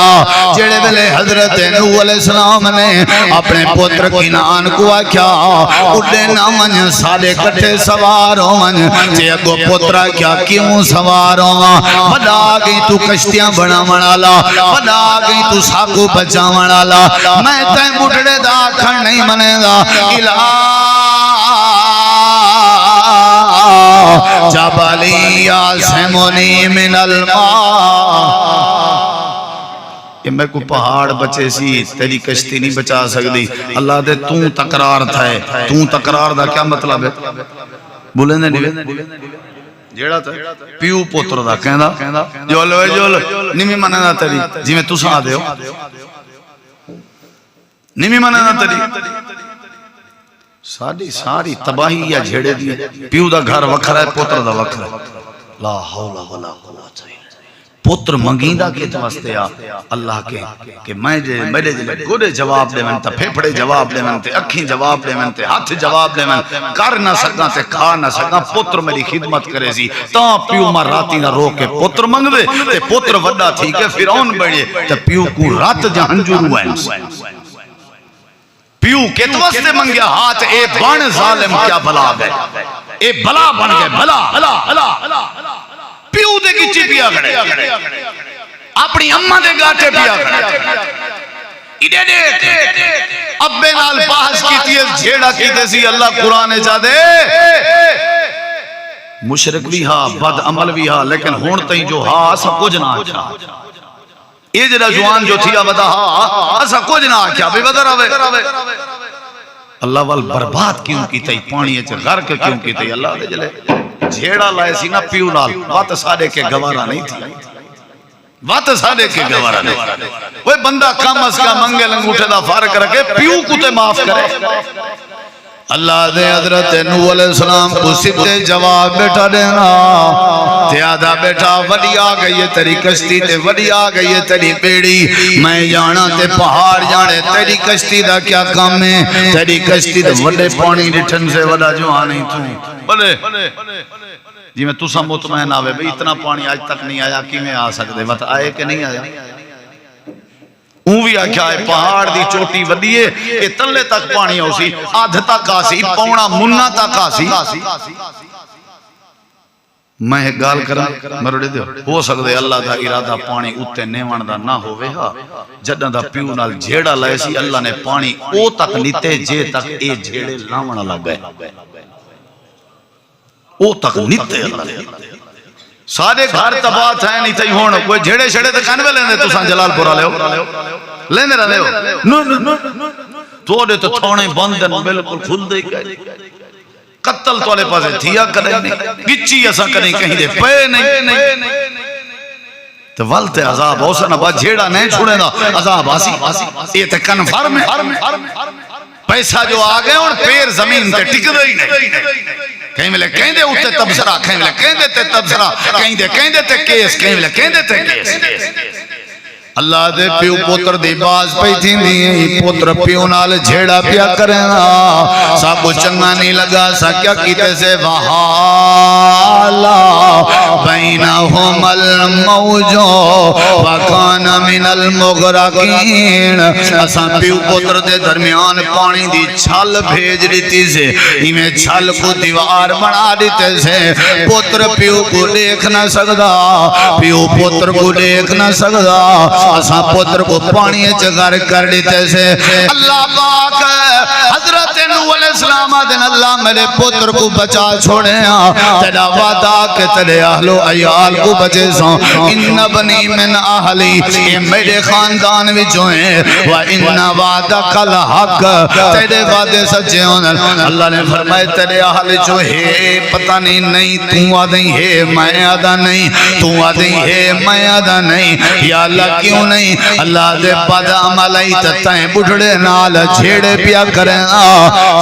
جڑے ویلے حضرت نوح علیہ السلام نے اپنے پتر کنعان کو آکھیا اڈے نہ من سارے کٹھے سوار ہون جے اگو پترا کیا کیوں سوار ہون بڑا گئی تو کشتیاں بناون والا بڑا گئی تو ساکو بچاون والا میں تے بڈھڑے دا کھڑ نہیں منے گا جبلی یاسمنی من الماء کہ میں کو پہاڑ بچے سی تیری کشتی نہیں بچا سکتی اللہ دے توں تقرار تھا ہے توں تقرار دا کیا مطلب ہے بولیں دے نہیں جیڑا تھا پیو پوتر دا کہندا جول نمی منہ دا تیری جی میں تساں آ دے ہو نمی منہ دا تیری ساری تباہی یا جھیڑے دی پیو دا گھر وکھرا ہے پوتر دا وکھرا ہے لا حول ولا قوت الا پوتر منگیندا کیت واسطے اللہ کے کہ میں جے میرے جے گوڑے جواب دے من تے پھیپھڑے جواب دے من تے اکھیں جواب دے من تے ہاتھ جواب دے من کر نہ سکاں تے کھا نہ سکاں پوتر میری خدمت کرے سی تاں پیو ماں راتی نہ رو کے پوتر منگ دے تے پوتر وڈا تھی کہ فرعون بڑے تے پیو کو رات جہنجور ہوئے پیو کت واسطے منگیا ہاتھ اے بن ظالم کیا بلا گئے اے بلا بن گئے بلا پیو دے کی چپیا گھڑے اپنی اممہ دے گاٹے پیا گھڑے ایڈے دے ابے نال بحث کی تیز جھیڑا کی دیسی اللہ قرآن چاہ دے مشرک بھی ہاں بد عمل بھی ہاں لیکن ہون تہیں جو ہاں سب کچھ نہ آچھا یہ جڑا جوان جو تھیا بدا ہاں ایسا کچھ نہ آکھیا بھی بدر آوے اللہ وال برباد کیوں کی تھی پانی اچھے غرق کیوں کی تھی اللہ دے جلے جھیڑا لائے سی نا پیو نال بات سارے کے گوارا نہیں تھی بات سارے کے گوارا نہیں وہ بندہ کم از کا منگے لنگوٹے دا فارق رکھے پیو کو تے معاف کرے اللہ دے حضرت نوح علیہ السلام کو سدھے جواب بیٹھا دینا تے آدھا بیٹھا وڈی آ گئی ہے تیری کشتی تے وڈی آ گئی ہے تیری بیڑی میں جانا تے پہاڑ جانے تیری کشتی دا کیا کام ہے تیری کشتی تے وڈے پانی ڈٹھن سے وڈا جو آنی تو بلے جی میں تسا مطمئن آوے بھئی اتنا پانی آج تک نہیں آیا کی میں آ سکتے بات آئے کہ نہیں آیا بھی آکھا ہے پہاڑ دی چوٹی ودیے اے تلے تک پانی ہو سی آدھ تک آسی پونا منہ تک آسی میں ایک گال کرا مرڑے دے ہو سکتے اللہ دا ارادہ پانی اتے نیوان دا نہ ہوئے ہاں جدہ دا پیو نال جھیڑا لائے سی اللہ نے پانی او تک نیتے جے تک اے جھیڑے لاونا لگ گئے او تک نیتے اللہ نے سارے گھر تباہ تھائے نہیں تھی ہونا کوئی جھیڑے شڑے تے کانوے لیندے تو سان جلال پورا لے ہو لیندے رہے ہو توڑے تو تھوڑے بندن بلکل کھل دے گئے قتل تو علیہ پاسے تھیا کریں نہیں گچی ایسا کریں کہیں دے پے نہیں تو والتے عذاب ہو سنا با جھیڑا نہیں چھوڑے دا عذاب آسی یہ تے کنفرم ہے پیسہ جو آگئے اور پیر زمین تے ٹک دے ہی نہیں کہیں ملے کہیں دے اتے تبصرہ کہیں ملے کہیں دے تے تبصرہ کہیں دے تے کیس کہیں ملے کہیں دے تے کیس اللہ دے پیو پوتر دی باز پئی تھی نہیں پوتر پیو نال جھیڑا پیا کرنا سا کو چنگا نہیں لگا سا کیا کیتے سے وحالا بینہم الموجو وکان من المغرقین اساں پیو پوتر دے درمیان پانی دی چھل بھیج دیتی سے ایمیں چھل کو دیوار بنا دیتے سے پوتر پیو کو دیکھ نہ سکدا پیو پوتر کو دیکھ نہ سکدا اساں پوتر کو پانی چگر کر دیتے سے اللہ پاک حضرت نوح علیہ السلام دن اللہ میرے پوتر کو بچا چھوڑے ہیں تیرا وعدہ کہ تیرے اہل و عیال کو بچے سو ان بنی من اہلی یہ میرے خاندان وچوں ہیں وَإِنَّ وَعْدَكَ الْحَقُّ تیرے وعدے سچے ہوں اللہ نے فرمائے تیرے اہل جو ہے پتہ نہیں تو آدھیں ہے میں آدھا نہیں تو آدھیں ہے میں آدھا نہیں یا اللہ کیوں نہیں اللہ دے بعد عملائی تتائیں بڑھڑے نال جھیڑے پیا کریں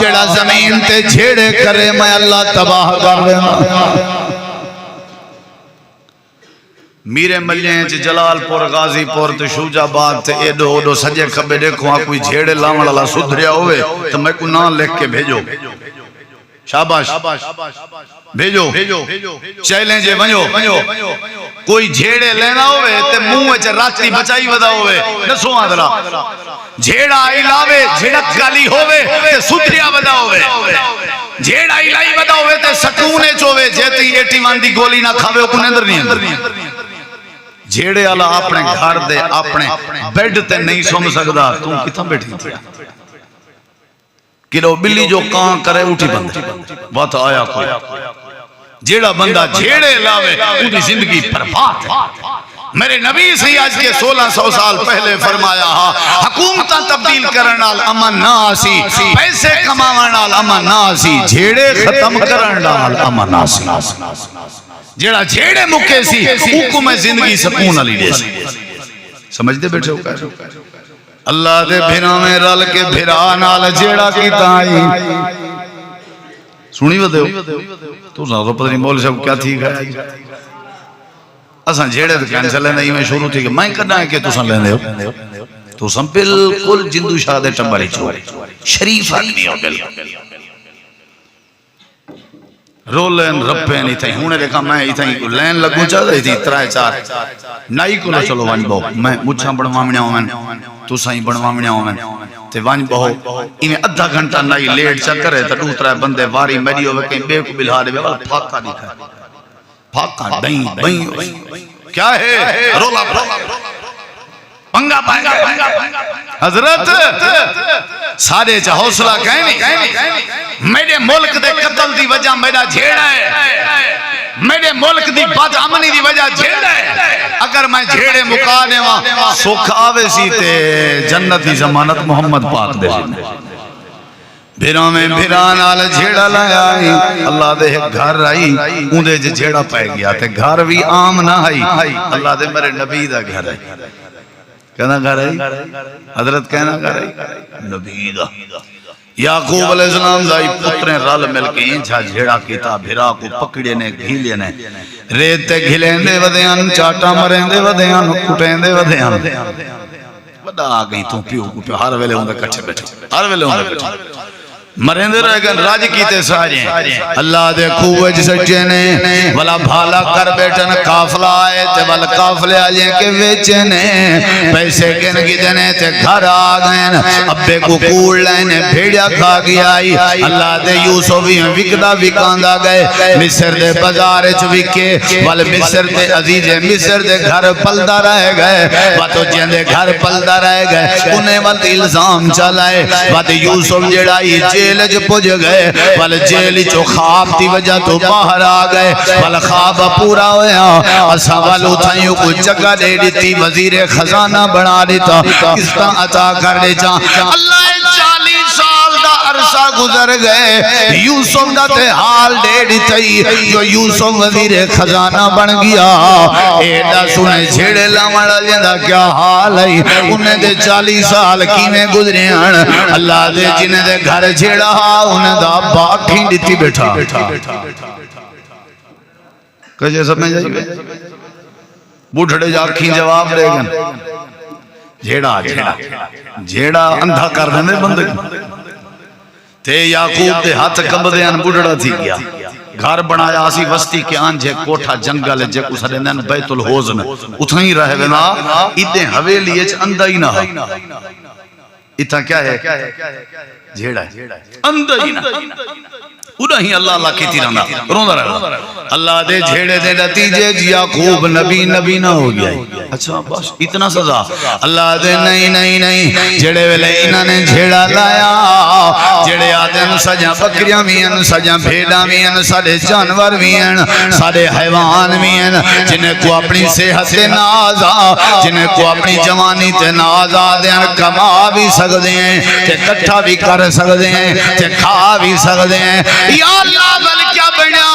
جڑا زمین تے جھیڑے کرے میں اللہ تباہ کر رہا میرے ملیاں چھ جلال پور غازی پور تے شوجہ آباد تے ایڈو اوڈو سجے کھبے دیکھو ہاں کوئی جھیڑے لاون اللہ سدھریا ہوئے تو میں کو نام لکھ کے بھیجو شاباش بھیجو چیلنج ونجو کوئی جھیڑے لینا ہوئے تے منہ وچ راتی بچائی ودا ہوئے نسو آدھلا جھیڑا آئی لاوے جھڑک گالی ہوئے تے سدھریا ودا ہوئے جھیڑا آئی لائی ودا ہوئے تے سکونے چوے جیتی 81 دی گولی نہ کھاوے وہ کنے اندر نہیں جھیڑے والا اپنے گھر دے اپنے بیڈ تے نہیں سوم سکدا تو کتھاں بیٹھی تھی کلو بلی جو کان کرے اٹھی بند بات آیا کوئی جیڑا بندہ جھیڑے لاوے اُنہی زندگی برباد ہے میرے نبی سے آج کے 1600 سال پہلے فرمایا حکومتاں تبدیل کرنال امن نہ آسی پیسے کماونال امن نہ آسی جھیڑے ختم کرنال امن آسی جیڑا جھیڑے مکے سی حکم زندگی سکون علی دے سی سمجھ دے بیٹھے ہو اللہ دے بھیروں میں رل کے بھیرا نال جیڑا کی تائی سنی ودے ہو تو ساتھ پتہ نہیں مول صاحب کیا تھی گیا اساں جھیڑے تے کینسل لیندے ایویں شروع تھی کہ میں کڈاں کہ تساں لیندے ہو تو سم بالکل جندو شاہ دے ٹمبری چوری شریف آدمی ہو بالکل رولن رپین ایتھائی ہونے دیکھا میں ایتھائی لین لگوں چاہتا ایتھائی ترائے چار نائی کو نہ چلو وانج بہو میں مجھا بڑھوامنیا ہوں میں تو سائیں بڑھوامنیا ہوں میں تے وانج بہو ایمیں ادھا گھنٹہ نائی لیٹ چکر ہے تا دوترائے بندے واری میڈی ہوئے کہیں بے کو بلہا دے بے پھاکا دکھا پھاکا بہیں کیا ہے رولا پنگا حضرت سارے چا حوصلہ کہیں نہیں میرے ملک دے قتل دی وجہ میرا جھیڑا ہے میرے ملک دی بد امنی دی وجہ جھیڑا ہے اگر میں جھیڑے مکا دے وہاں سکھ آوے سی تے جنت دی ضمانت محمد پاک دے بھیروں میں بھیران آل جھیڑا لائے اللہ دے گھر آئی اندے جھیڑا پائے گیا تے گھر بھی عام نہ آئی اللہ دے میرے نبی دا گھر ہے کہنا گھر ہے حضرت کہنا گھر ہے نبی دا یعقوب علیہ السلام دائی پتریں رل مل کے انچھا جھیڑا کیتا بھیرا کو پکڑے نے گھیلے نے ریتے گھلیں دے ودیان چاٹا مریں دے ودیان کٹیں دے ودیان بڑا آگئی تو پیو کو ہر ویلے ہوں دے کچھے بیٹھے ہر ویلے ہوں دے بیٹھے مرندے رہ گئے راج کیتے سارے اللہ دے کوئے جسے نے والا بھالا کر بیٹھن کافلہ آئے تے والا کافلے آجیں کے ویچنے پیسے گن کی دینے تے گھر آگئیں ابے کو کوڑ لینے بھیڑیا کھا گیا آئی اللہ دے یوسفی ہیں وکدہ وکاندہ گئے مصر دے بزار چوکے والا مصر دے عزیز مصر دے گھر پلدہ رہ گئے واتو جن دے گھر پلدہ رہ گئے انہیں وقت الزام چلائے وات یوسف جڑائی جیل پوج گئے والا جیلی چو خواب دی وجہ تو باہر آگئے والا خواب پورا ہویا اسا والو تھائیوں کو جگہ دے دیتی وزیر خزانہ بنا دیتا کس طرح عطا کر دے جا اللہ 40 سال دا عرصہ گزر گئے یوسف دا تے حال ڈیڑھ تئی جو یوسف وزیر خزانہ بن گیا ایڈا سنے جھیڑے لامڑا جندہ کیا حال ہے انہیں دے 40 سال کیویں گزرے ہیں اللہ دے جنہیں دے گھر جھیڑا انہیں دا باغ کھینڈتی بیٹھا کجے سمجھ جائیے بوڑھڑے جاکھیں جواب دے گن جھیڑا اندھا کر دینے بندے تے یعقوب دے ہاتھ کمبدے ان بوڑھڑا تھی گیا گھر بنایا آسی وستی کے آنجھے کوٹھا جنگل جے کو سڑے نین بیت الحوزن اتنا ہی رہے وینا ادھے حویلی اچ اندھا ہی نہ اتنا کیا ہے جھیڑا ہے اندھا ہی نہ انہا ہی اللہ کی تیرانا روندہ رہا اللہ دے جھیڑے دے نتیجے یعقوب نبی نہ ہو گیا اچھا بس اتنا سزا اللہ دے نہیں جھیڑے ویلے انہاں نے جھیڑا لایا جھیڑے آدن سجا بکریاں بھی ہیں سجا بھیڑاں بھی ہیں سارے جانور بھی ہیں سارے حیوان بھی ہیں جنہیں کو اپنی صحت تے ناز جنہیں کو اپنی جوانی تے ناز دیں کما بھی سکتے ہیں تے کٹھا بھی کر سکتے ہیں تے کھا بھی سکتے ہیں یا اللہ بل کیا بنیا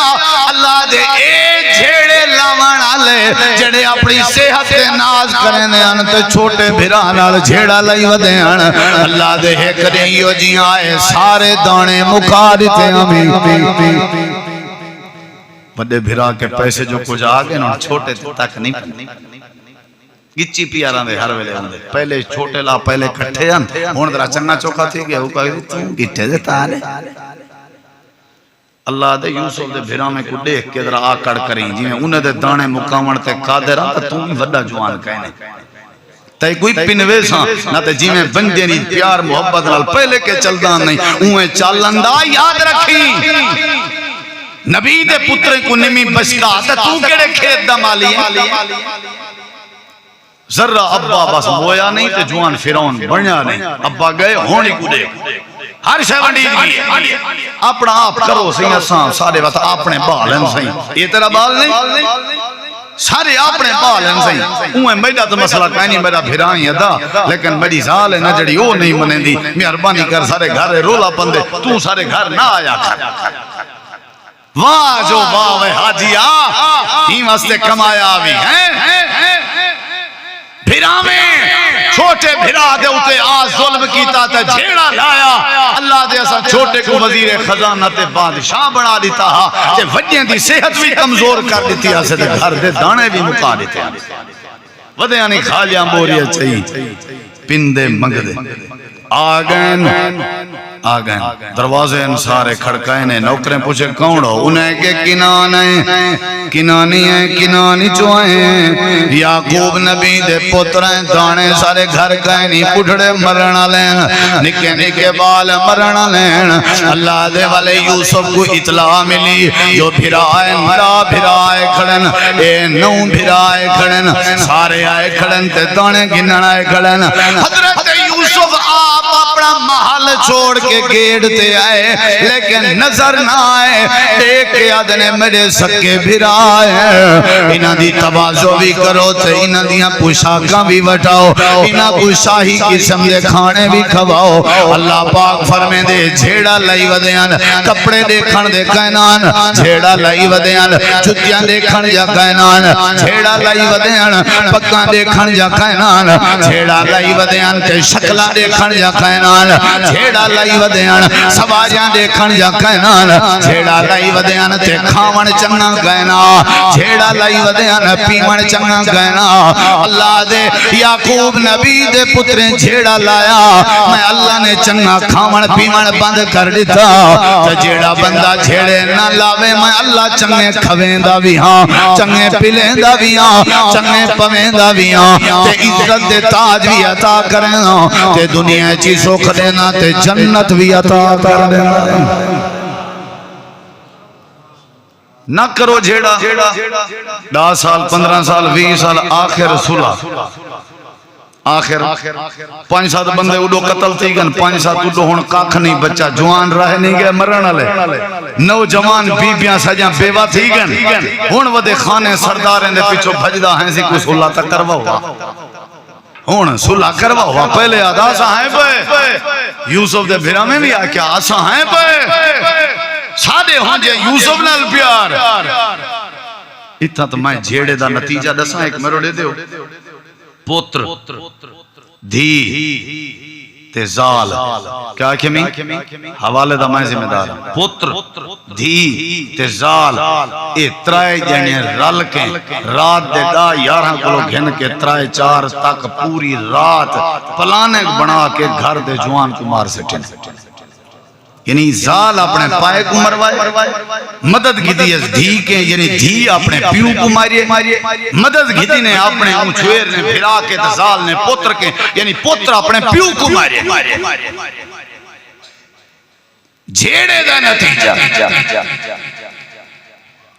اللہ دے اے جھیڑے لاوان آلے جڑے اپنی صحت تے ناز کریں دے ان تے چھوٹے بھران آل جھیڑا لائی ودے ان اللہ دے ایک دیئیو جی آئے سارے دانے مقادتے ہمیں بڑے بھرا کے پیسے جو کچھ آگے نا چھوٹے تک نہیں پڑھنے گچی پیاراں دے ہر ویلے ہوندے پہلے چھوٹے لا پہلے کٹھے ہن ہن ذرا چنگا چوکھا تھی گیا وہ کہے تم گٹھے دے تارے اللہ دے یوسف دے بھیرا میں کو دیکھ کے ذرا آکڑ کریں جی میں انہیں دے دانے مقامن تے قادرہ تے تم ہی وڈا جوان کہنے تے کوئی پنوے ساں نہ تے جی میں بندے نہیں پیار محبت نال پہلے کے چلدان نہیں اوہیں چالندہ یاد رکھی نبی دے پترے کو نمی بشکا تے تو کیڑے کھیت دا مالی ہے ذرہ ابا بس مویا نہیں تے جوان فیرون بڑھیا نہیں ابا گئے ہونی کو دیکھ ہر شے ونڈی گئی اپنا آپ کرو سی اساں سارے وقت اپنے بالن سی یہ تیرا بال نہیں سارے اپنے بالن سی اویں میرا تو مسئلہ کوئی نہیں میرا بھرائیں ادا لیکن میری ذال ہے نہ جڑی او نہیں منیندی مہربانی کر سارے گھر رولا پندے تو سارے گھر نہ آیا کر واہ جو واہ وے حاجیا ہی واسطے کمایا بھی ہیں بھرا میں چھوٹے بھرا دے اتے آج ظلم کیتا تے جھیڑا لایا اللہ دے اسا چھوٹے کو وزیر خزانہ تے بادشاہ بنا دیتا ہا تے وڈیاں دی صحت بھی کمزور کر دیتی ہا سے تے گھر دے دانے بھی مکا دیتے ہیں ودیاں نہیں کھا لیا بوریہ چاہیے پندے منگ دے آگئن دروازے ان سارے کھڑکائے نے نوکریں پوچھے کون ہو انہیں کہ کنانی ہیں کنانی چوائیں یعقوب نبی دے پتریں دانے سارے گھر گئے نہیں پڑھڑے مرنا لین نکے نکے بال مرنا لین اللہ دے والے یوسف کو اطلاع ملی جو بھرائے کھڑن اے نو بھرائے کھڑن سارے آئے کھڑن تے دانے گنن آئے کھڑن حضرت یوسف آپ اپنا محل چھوڑ کے گیڑ تے آئے لیکن نظر نہ آئے ایک یادنے میرے سکے بھرائے انہاں دی توازو بھی کرو تے انہاں دیاں پوشاکاں بھی وٹاؤ انہاں کو شاہی قسم دے کھانے بھی کھواؤ اللہ پاک فرمے دے جھیڑا لائی ودیان کپڑے دیکھن دے کائنان جھیڑا لائی ودیان جتیاں دیکھن جا کائنان جھیڑا لائی ودیان پکاں دیکھن جا کائنان جھیڑا لائی ودیان تے شکلاں دیکھن جا کائنان جھیڑا لائی ودیان سواجاں دیکھن جا کائنان جھیڑا لائی ودیان تے کھاون چنگا کائنا جھیڑا لائی ودیان پیمن چنگا کائنا اللہ دے یعقوب نبی دے پتریں جھیڑا لایا میں اللہ نے چنگا کھاون پیمن بند کر دیتا تے جھیڑا بندہ جھیڑے نہ لاوے میں اللہ چنگے کھویں دا بھی ہاں چنگے پلیں دا بھی ہاں چنگے پویں دا بھی ہاں تے عزت دے تاج بھی عطا کرنا تے دنیا چی سکھ دینا تے جنت بھی عطا کر دینا نہ کرو جھیڑا 10 سال 15 سال 20 سال آخر صلح آخر 5-7 بندے اڈو قتل تھی گن 5-7 اڈو ہون کاکھ نہیں بچہ جوان رہے نہیں گئے مرن لے نوجوان بیبیاں سجاں بیوہ تھی گن ہون ودے خانے سرداریں دے پیچھو بھجدہ ہیں سی کو صلح تک کروا ہوا ہوں صلح کرواؤ پہلے آدھا سا ہیں پہ یوسف دے بھرا میں بھی آکیا آسا ہیں پہ سادے ہوں جے یوسف نال پیار اتنا تو میں جھیڑے دا نتیجہ دسا ایک میرو دے دیو پوتر دھی تے زال کیا کمی حوالے دا میں ذمہ دار پوتر دھی تے زال اے ترائے جنے رل کے رات دے دا 11 کلو گھن کے ترائے 4 تک پوری رات پلانے بنا کے گھر دے جوان کو مار سٹن یعنی زال اپنے پائے کو مروائے مدد گھدی اس دھی کے یعنی دھی اپنے پیو کو ماریے مدد گھدی نے اپنے اونچویر نے پھرا کے زال نے پوتر کے یعنی پوتر اپنے پیو کو ماریے جھیڑے دا نتیجہ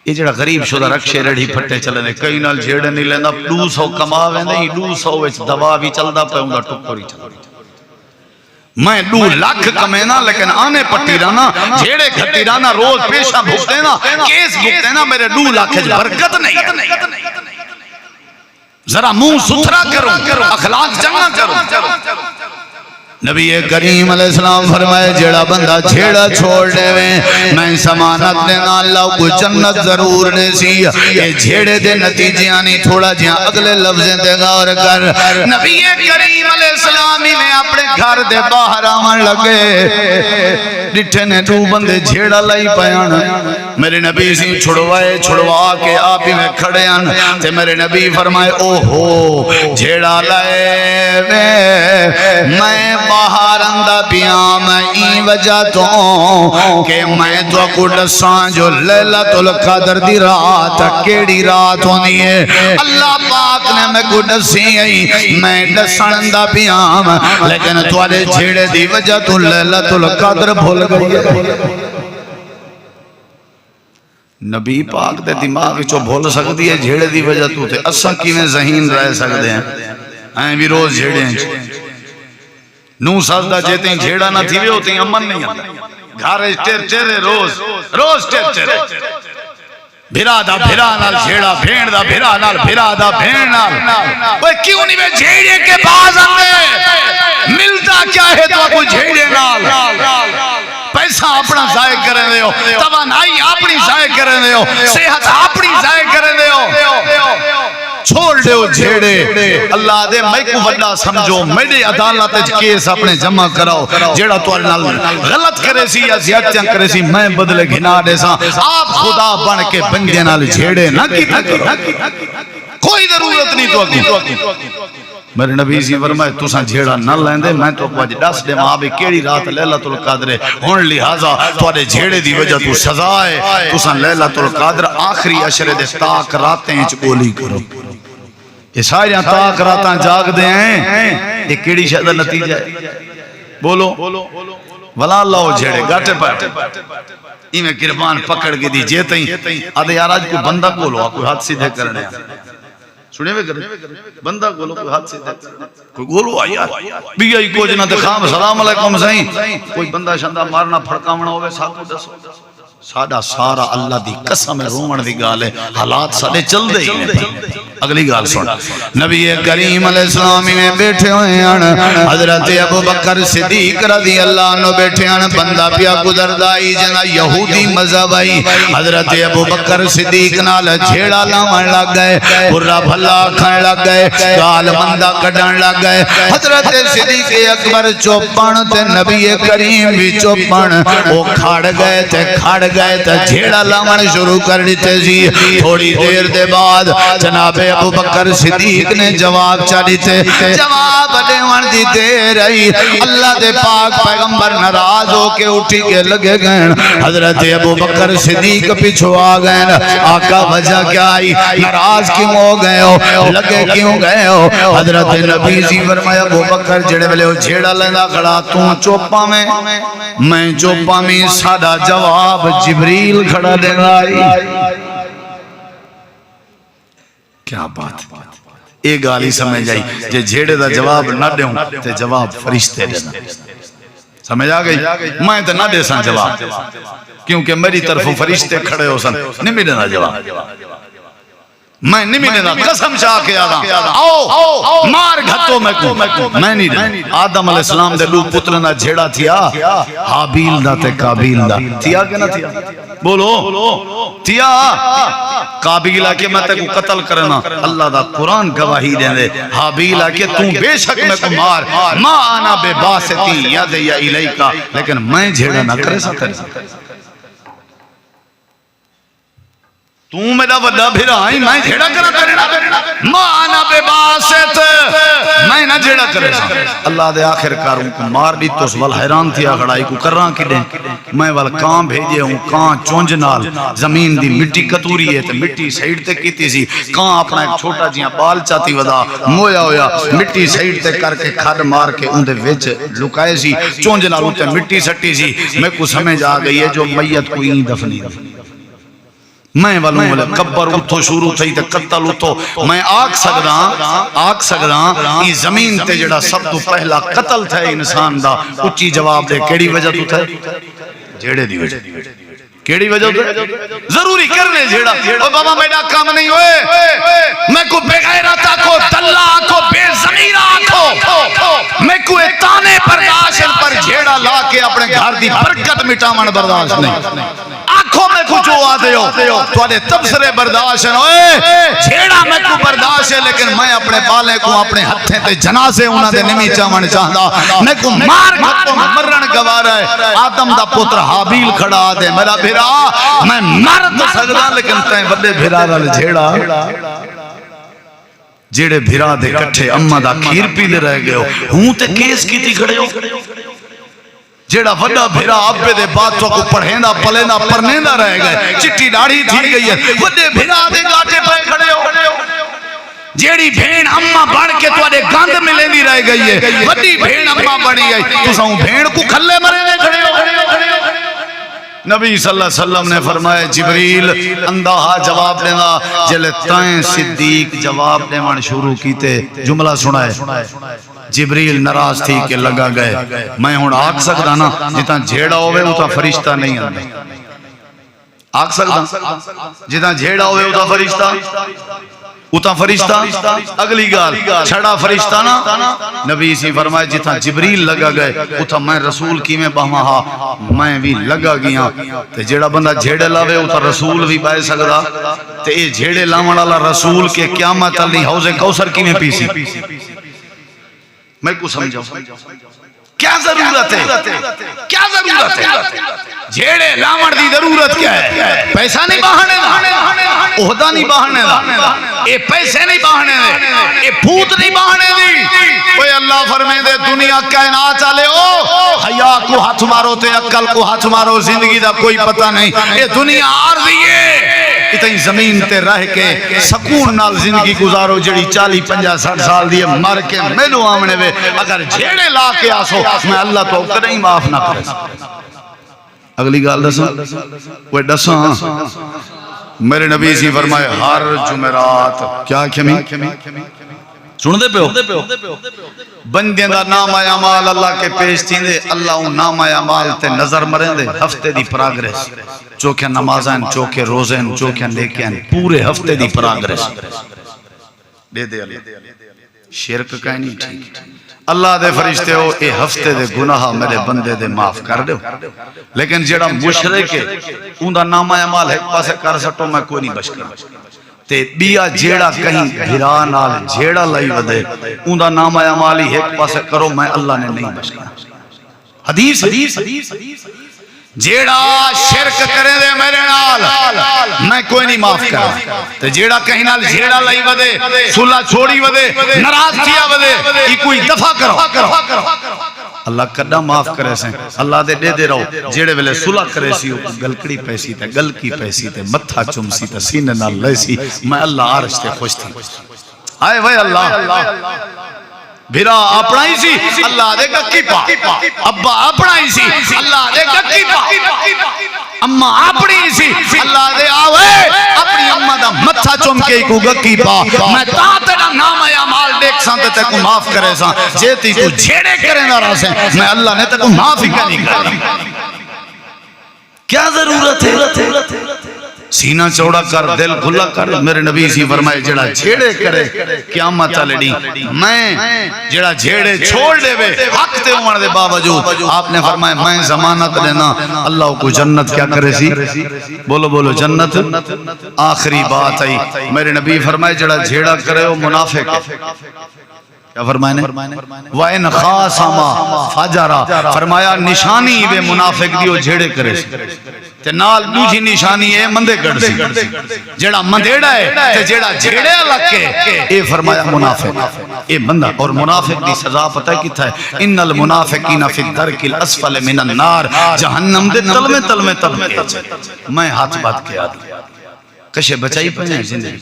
یہ جڑا غریب شدہ رکشے رڑھی پھٹے چلے نے کئی نال جھیڑے نہیں لیندہ 200 کماوے نہیں 200 وچ دوا بھی چلدا پہ ہوں دا ٹکوری چلدا میں 2 لاکھ کمینا لیکن آنے پٹی رانا جھیڑے گھٹی رانا روز پیشہ بھوکتے نا کیس بھوکتے نا میرے 2 لاکھ برکت نہیں ذرا منہ ستھرا کرو اخلاق جمع کرو نبی کریم علیہ السلام فرمائے جیڑا بندہ جھیڑا چھوڑ دے میں سمانت دینا اللہ کو جنت ضرور دے سی یہ جھیڑے دے نتیجے آنی تھوڑا جہاں اگلے لفظیں دے غور کر نبی کریم علیہ السلام نے اپنے گھر دے باہر آمن لگے ڈٹھے نے 2 بندے جھیڑا لائی پیان میرے نبی سی چھڑوا کے آپ ہی میں کھڑے ہیں تے میرے نبی فرمائے او ہو جھیڑا لائے میں باہر اندہ پیام این وجہ تو کہ میں تو کو ڈسان جو لیلۃ القدر دی رات کیڑی رات ہونی ہے اللہ پاک نے میں کو ڈسی میں ڈسان اندہ پیام لیکن توارے جھیڑے دی وجہ تو لیلۃ القدر بھول گئی ہے نبی پاک دے دماغ چو بھول سکتی ہے جھیڑے دی وجہ تو تے اساں کی میں ذہین رہ سکتے ہیں ہیں بھی روز جھیڑے ہیں نو سازدہ جیتے ہیں جھیڑا نہ تھی رہے ہوتے ہیں امن نہیں آتا گھارے ٹیر ٹیرے روز ٹیر ٹیرے بھیرا دا بھیرا نال جھیڑا بھیڑ دا بھیرا نال بھیرا دا بھیڑ نال وہ کیوں نہیں میں جھیڑے کے باز آنے ملتا کیا ہے تو کوئی جھیڑے نال پیسہ اپنا ضائع کریں دے ہو توانائی اپنی ضائع کریں دے ہو صحت اپنی ضائع کریں دے ہو چھوڑ دے ہو جھیڑے اللہ دے میں کو وڈا سمجھو میرے عدالت کیس اپنے جمع کراؤ جیڑا تو غلط کرے سی یا زیادتیاں کرے سی میں بدلے گھنا دے سا آپ خدا بن کے بندے نال جھیڑے نہ کی کوئی ضرورت نہیں تو اگی میرے نبی سی فرمائے تساں جھیڑا نہ لیندے میں تو اج دس دے ماں بھی کیڑی رات لیلۃ القدر ہے ہن لہذا تواڈے جھیڑے دی وجہ تو سزا ہے تساں لیلۃ القدر آخری عشرے دے تاک راتیں وچ گولی کرو یہ ساری تاک راتاں جاگ دے ہیں یہ کیڑی شے دا نتیجہ ہے بولو ولا اللہ جھیڑے گاٹے پر ایویں قربان پکڑ کے دی جے تئیں ادے یار اج کوئی بندہ کولو کوئی ہاتھ سیدھے کرنے سنے ہوئے کرے بندہ گولو کوئی ہاتھ سیدھے کوئی گولو آیا بھی آئی کو جنہ دخام سلام علیکم سائیں کوئی بندہ شندہ مارنا پھڑکامنا ہوئے ساتھ دسو ساڑھا سارا اللہ دی قسم رومن دی گالے حالات ساڑھے چل دے ہی اگلی گال سن نبی کریم علیہ السلام میں بیٹھے ہوئے ہیں حضرت ابو بکر صدیق رضی اللہ عنہ بیٹھے ہیں بندہ پیا گزر دائی جنا یہودی مذہب آئی حضرت ابو بکر صدیق نال جھیڑا لاؤن لگ گئے برا بھلا کھن لگ گئے گال مندہ کڑن لگ گئے حضرت صدیق اکبر چوپن تے نبی کریم بھی چوپن وہ کھاڑ گئے تے جھیڑا لاؤن شروع کر دیتے سی تھوڑی دیر دے بعد جناب ابو بکر صدیق نے جواب چاہی تھے جواب دیوان دی دے رہی اللہ دے پاک پیغمبر ناراض ہو کے اٹھی کے لگے گئے حضرت ابو بکر صدیق پیچھو آ گئے آقا وجہ کیا آئی ناراض کیوں ہو گئے ہو لگے کیوں گئے ہو حضرت نبی جی فرمایا ابو بکر جڑے بلے ہو جھیڑا لینا کھڑا تو چوپا میں چوپا میں سادہ جواب جبریل کھڑا دے رہا کیا بات ایک گالی سمجھ آئی جے جھیڑے دا جواب نہ دے ہوں تے جواب فرشتے دینا سمجھ آگئی میں تے نہ دے سن جواب کیونکہ میری طرف فرشتے کھڑے ہو سن نہیں میرے نہ جواب میں نہیں ملے دا قسم چاہ کے آدھا آؤ مار گھتو میں کو میں نہیں رہے آدم علیہ السلام دے لوگ پترنا جھیڑا تھیا حابیل دا تے قابیل دا تھیا کہ نہ تھیا بولو تھیا قابیل آکے میں تے کو قتل کرنا اللہ دا قرآن گواہی دیں دے حابیل آکے تو بے شک میں کو مار ما آنا بے باستی ید یا الیکا لیکن میں جھیڑا نہ کرے سکتے تو میرا وڈا بھیرا آئی میں جھیڑا کرا کرنا مانا بے باست میں نہ جھیڑا کرے اللہ دے آخر کاروں کو مار دی تو سوال حیران تھی آگڑائی کو کر رہا کی دیں میں وال کام بھیجے ہوں کان چونج نال زمین دی مٹی کتوری ہے تو مٹی سائیڈ تے کیتی سی کان اپنا ایک چھوٹا جیاں بال چاہتی ودا مویا ہویا مٹی سائیڈ تے کر کے کھڑ مار کے اندے ویچ لکائے سی چونج نال ہوتے مٹی سٹی سی میں کو سمجھ آ گئی ہے جو میت کو ہی دفنی میں والوں والے کبر اتھو شروع تھی تے قتل اتھو میں آگ سکداں یہ زمین تے جڑا سب تو پہلا قتل تھا انسان دا اچھی جواب دے کیڑی وجہ تو تھا جیڑے دی وجہ کیڑی وجہ تو ضروری کرنے جیڑا او بابا میڈا کام نہیں ہوئے میں کو بے غیرت آکھو دلہ آکھو بے ضمیر آکھو میں کو اتانے برداشت پر جیڑا لا کے اپنے گھر دی برکت مٹامن برداشت نہیں آنکھوں میں کچھ ہوا دے ہو تو آنے تبصرے برداشت ہوئے جھیڑا میں کو برداشت ہے لیکن میں اپنے بالے کو اپنے ہتھیں تے جنازے انہاں دے نمی چاہمن چاہدا میں کو مار گھتوں مرن گوارا ہے آدم دا پتر حابیل کھڑا دے میرا بھیرا میں مر تو سکدا لیکن تین بڑے بھیرا رل جھیڑا جیڑے بھیرا دے کٹھے اممہ دا کھیر پی دے رہ گئے ہوں تے کیس کی تھی کھڑے ہو جیڑا وڈا بھیرا آبے دے باتوں کو پڑھینا پلینا پرنینا رہ گئے چٹی ڈاڑھی تھی گئی ہے وڈے بھیرا دے گاٹے پہ کھڑے ہو جیڑی بھین اممہ بڑھ کے تو آدھے گاند ملے نہیں رہ گئی ہے وڈی بھین اممہ بڑھی گئی تو ساؤں بھین کو کھلے مرے دے کھڑے ہو نبی صلی اللہ علیہ وسلم نے فرمایا جبریل اندہا جواب دینا جلے تائیں صدیق جواب دینا شروع کیتے جملہ سنائے جبریل ناراض تھی کہ لگا گئے میں ہون آگ سکتا نا جتا جھیڑا ہوئے وہ تا فرشتہ نہیں آنے آگ سکتا جتا جھیڑا ہوئے وہ تا فرشتہ اتا فرشتہ اگلی گال چھڑا فرشتہ نا نبی سی فرمائے جتا جبریل لگا گئے اتا میں رسول کی میں بہمہا میں بھی لگا گیا تے جیڑا بندہ جھیڑے لاوے اتا رسول بھی بائے سکدا تے اے جھیڑے لامڑالا رسول کے قیامت علی حوض کوثر کی میں پیسی میں کو سمجھو کیا ضرورت ہے کیا ضرورت ہے جھیڑے لامڑ دی ضرورت کیا ہے پیسہ نہیں باہنے دا عہدہ نہیں باہنے دا اے پیسے نہیں باہنے دے اے پھوت نہیں باہنے دی کوئی اللہ فرمائے دے دنیا کائنات چالے ہو حیاء کو ہاتھ مارو تے عقل کو ہاتھ مارو زندگی دا کوئی پتہ نہیں اے دنیا عارضی ہے اتنی زمین تے رہ کے سکون نال زندگی گزارو جڑی 40-50-60 سال دیئے مر کے میلو آمنے وے اگر جھیڑے لا کے آسو میں اللہ تو کدیں معاف نہ کرے اگلی گال دساں وہ دساں میرے نبی سی فرمائے ہر جمعرات کیا کھمی سن دے پہ ہو بندیاں دا نام آیا مال اللہ کے پیش تھی دے اللہ ان نام آیا مال تے نظر مریں دے ہفتے دی پراگریس چوکے نمازیں چوکے روزیں چوکے لیکیں پورے ہفتے دی پراگریس دے دے اللہ شرک کہیں نہیں ٹھیک اللہ دے فرشتے ہو اے ہفتے دے گناہ میرے بندے دے معاف کر دے لیکن جیڑا مشرک ہے اندہ نام آیا مال ایک پاسے کر سٹو میں کوئی نہیں بچ کر تے بیا جیڑا کہیں بھرا نال جیڑا لائی ودے اندہ نام آیا مالی ایک پاسے کرو میں اللہ نے نہیں بچ کر حدیث جیڑا شرک کرے دے میرے نال میں کوئی نہیں معاف کرا تے جیڑا کہیں نال جیڑا لائی ودے صلح چھوڑی ودے ناراض کیا ودے یہ کوئی دفع کرو اللہ کڈا معاف کرے سے اللہ دے دے رہو جیڑے ویلے صلح کرے سی گلکڑی پیسی تے گل کی پیسی تے متھا چمسی تے سینے نال لے سی میں اللہ عرش تے خوش تھی آئے وے اللہ بھیرا اپنا ہی سی اللہ دے گکی پا ابا اپنا ہی سی اللہ دے گکی پا اممہ اپنی ہی سی اللہ دے آوے اپنی اممہ دا متھا چمکے کو گکی پا میں تا تیرا نام یا مال دیکھ سانتے تے کو معاف کرے سان جیتی کو جھیڑے کرے نہ رہا سے میں اللہ نے تے کو معاف ہی کرنی کرنی کیا ضرورت ہے سینہ چوڑا کر دل کھلا کر میرے نبی سی فرمائے جڑا جھیڑے کرے قیامت والے میں جڑا جھیڑے چھوڑ دے وے حق تے ہون دے باوجود آپ نے فرمایا میں ضمانت دینا اللہ کو جنت کیا کرے سی بولو بولو جنت آخری بات آئی میرے نبی فرمائے جڑا جھیڑا کرے وہ منافق کیا فرمائے نے وَإِنْ خَاسَمَا فَجَرَا فرمایا نشانی وے منافق دیو جھیڑے کرے تے نال دوجی نشانی ہے مندے گڑ سی جڑا مندیڑا ہے تے جڑا جھیڑے لکے اے فرمایا منافق اے بندہ اور منافق دی سزا پتہ ہے کتا ہے ان المنافقین فی الدرک الاسفل من النار جہنم دے تلمے طبقے میں ہاتھ بات کے آدھا کشے بچائی پہنے زندگی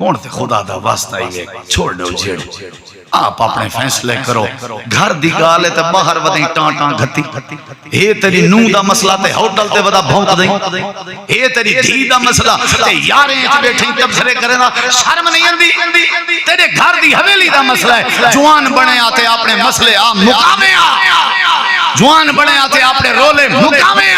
ہون تے خدا دا واسطہ ہی چھوڑ دو جھیڑے آپ اپنے فیصلے کرو گھر دی گالے تے باہر ودیں ٹان گھتی اے تیری نو دا مسئلہ تے ہوٹل تے ودا بھونک دیں اے تیری دھی دا مسئلہ تے یاریں اچھ بیٹھیں تبصرے کریں دا شرم نہیں اندی تیرے گھر دی حویلی دا مسئلہ ہے جوان بنے آتے اپنے مسئلے مقامے جوان بنے آتے اپنے رولے مقامے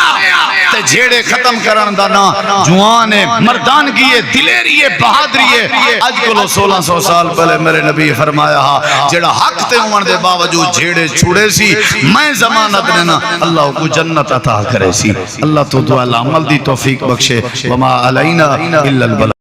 تے جھیڑے ختم کرن دا نا جوان مردانگی دلیری بہادری اج کلو 1600 سال پہلے میرے نبی فرمایا جڑا حق تے ہون دے باوجود جھیڑے چھوڑے سی میں ضمانت دینا اللہ کو جنت عطا کرے سی اللہ تو دعا عمل دی توفیق بخشے وما علینا الا البلاغ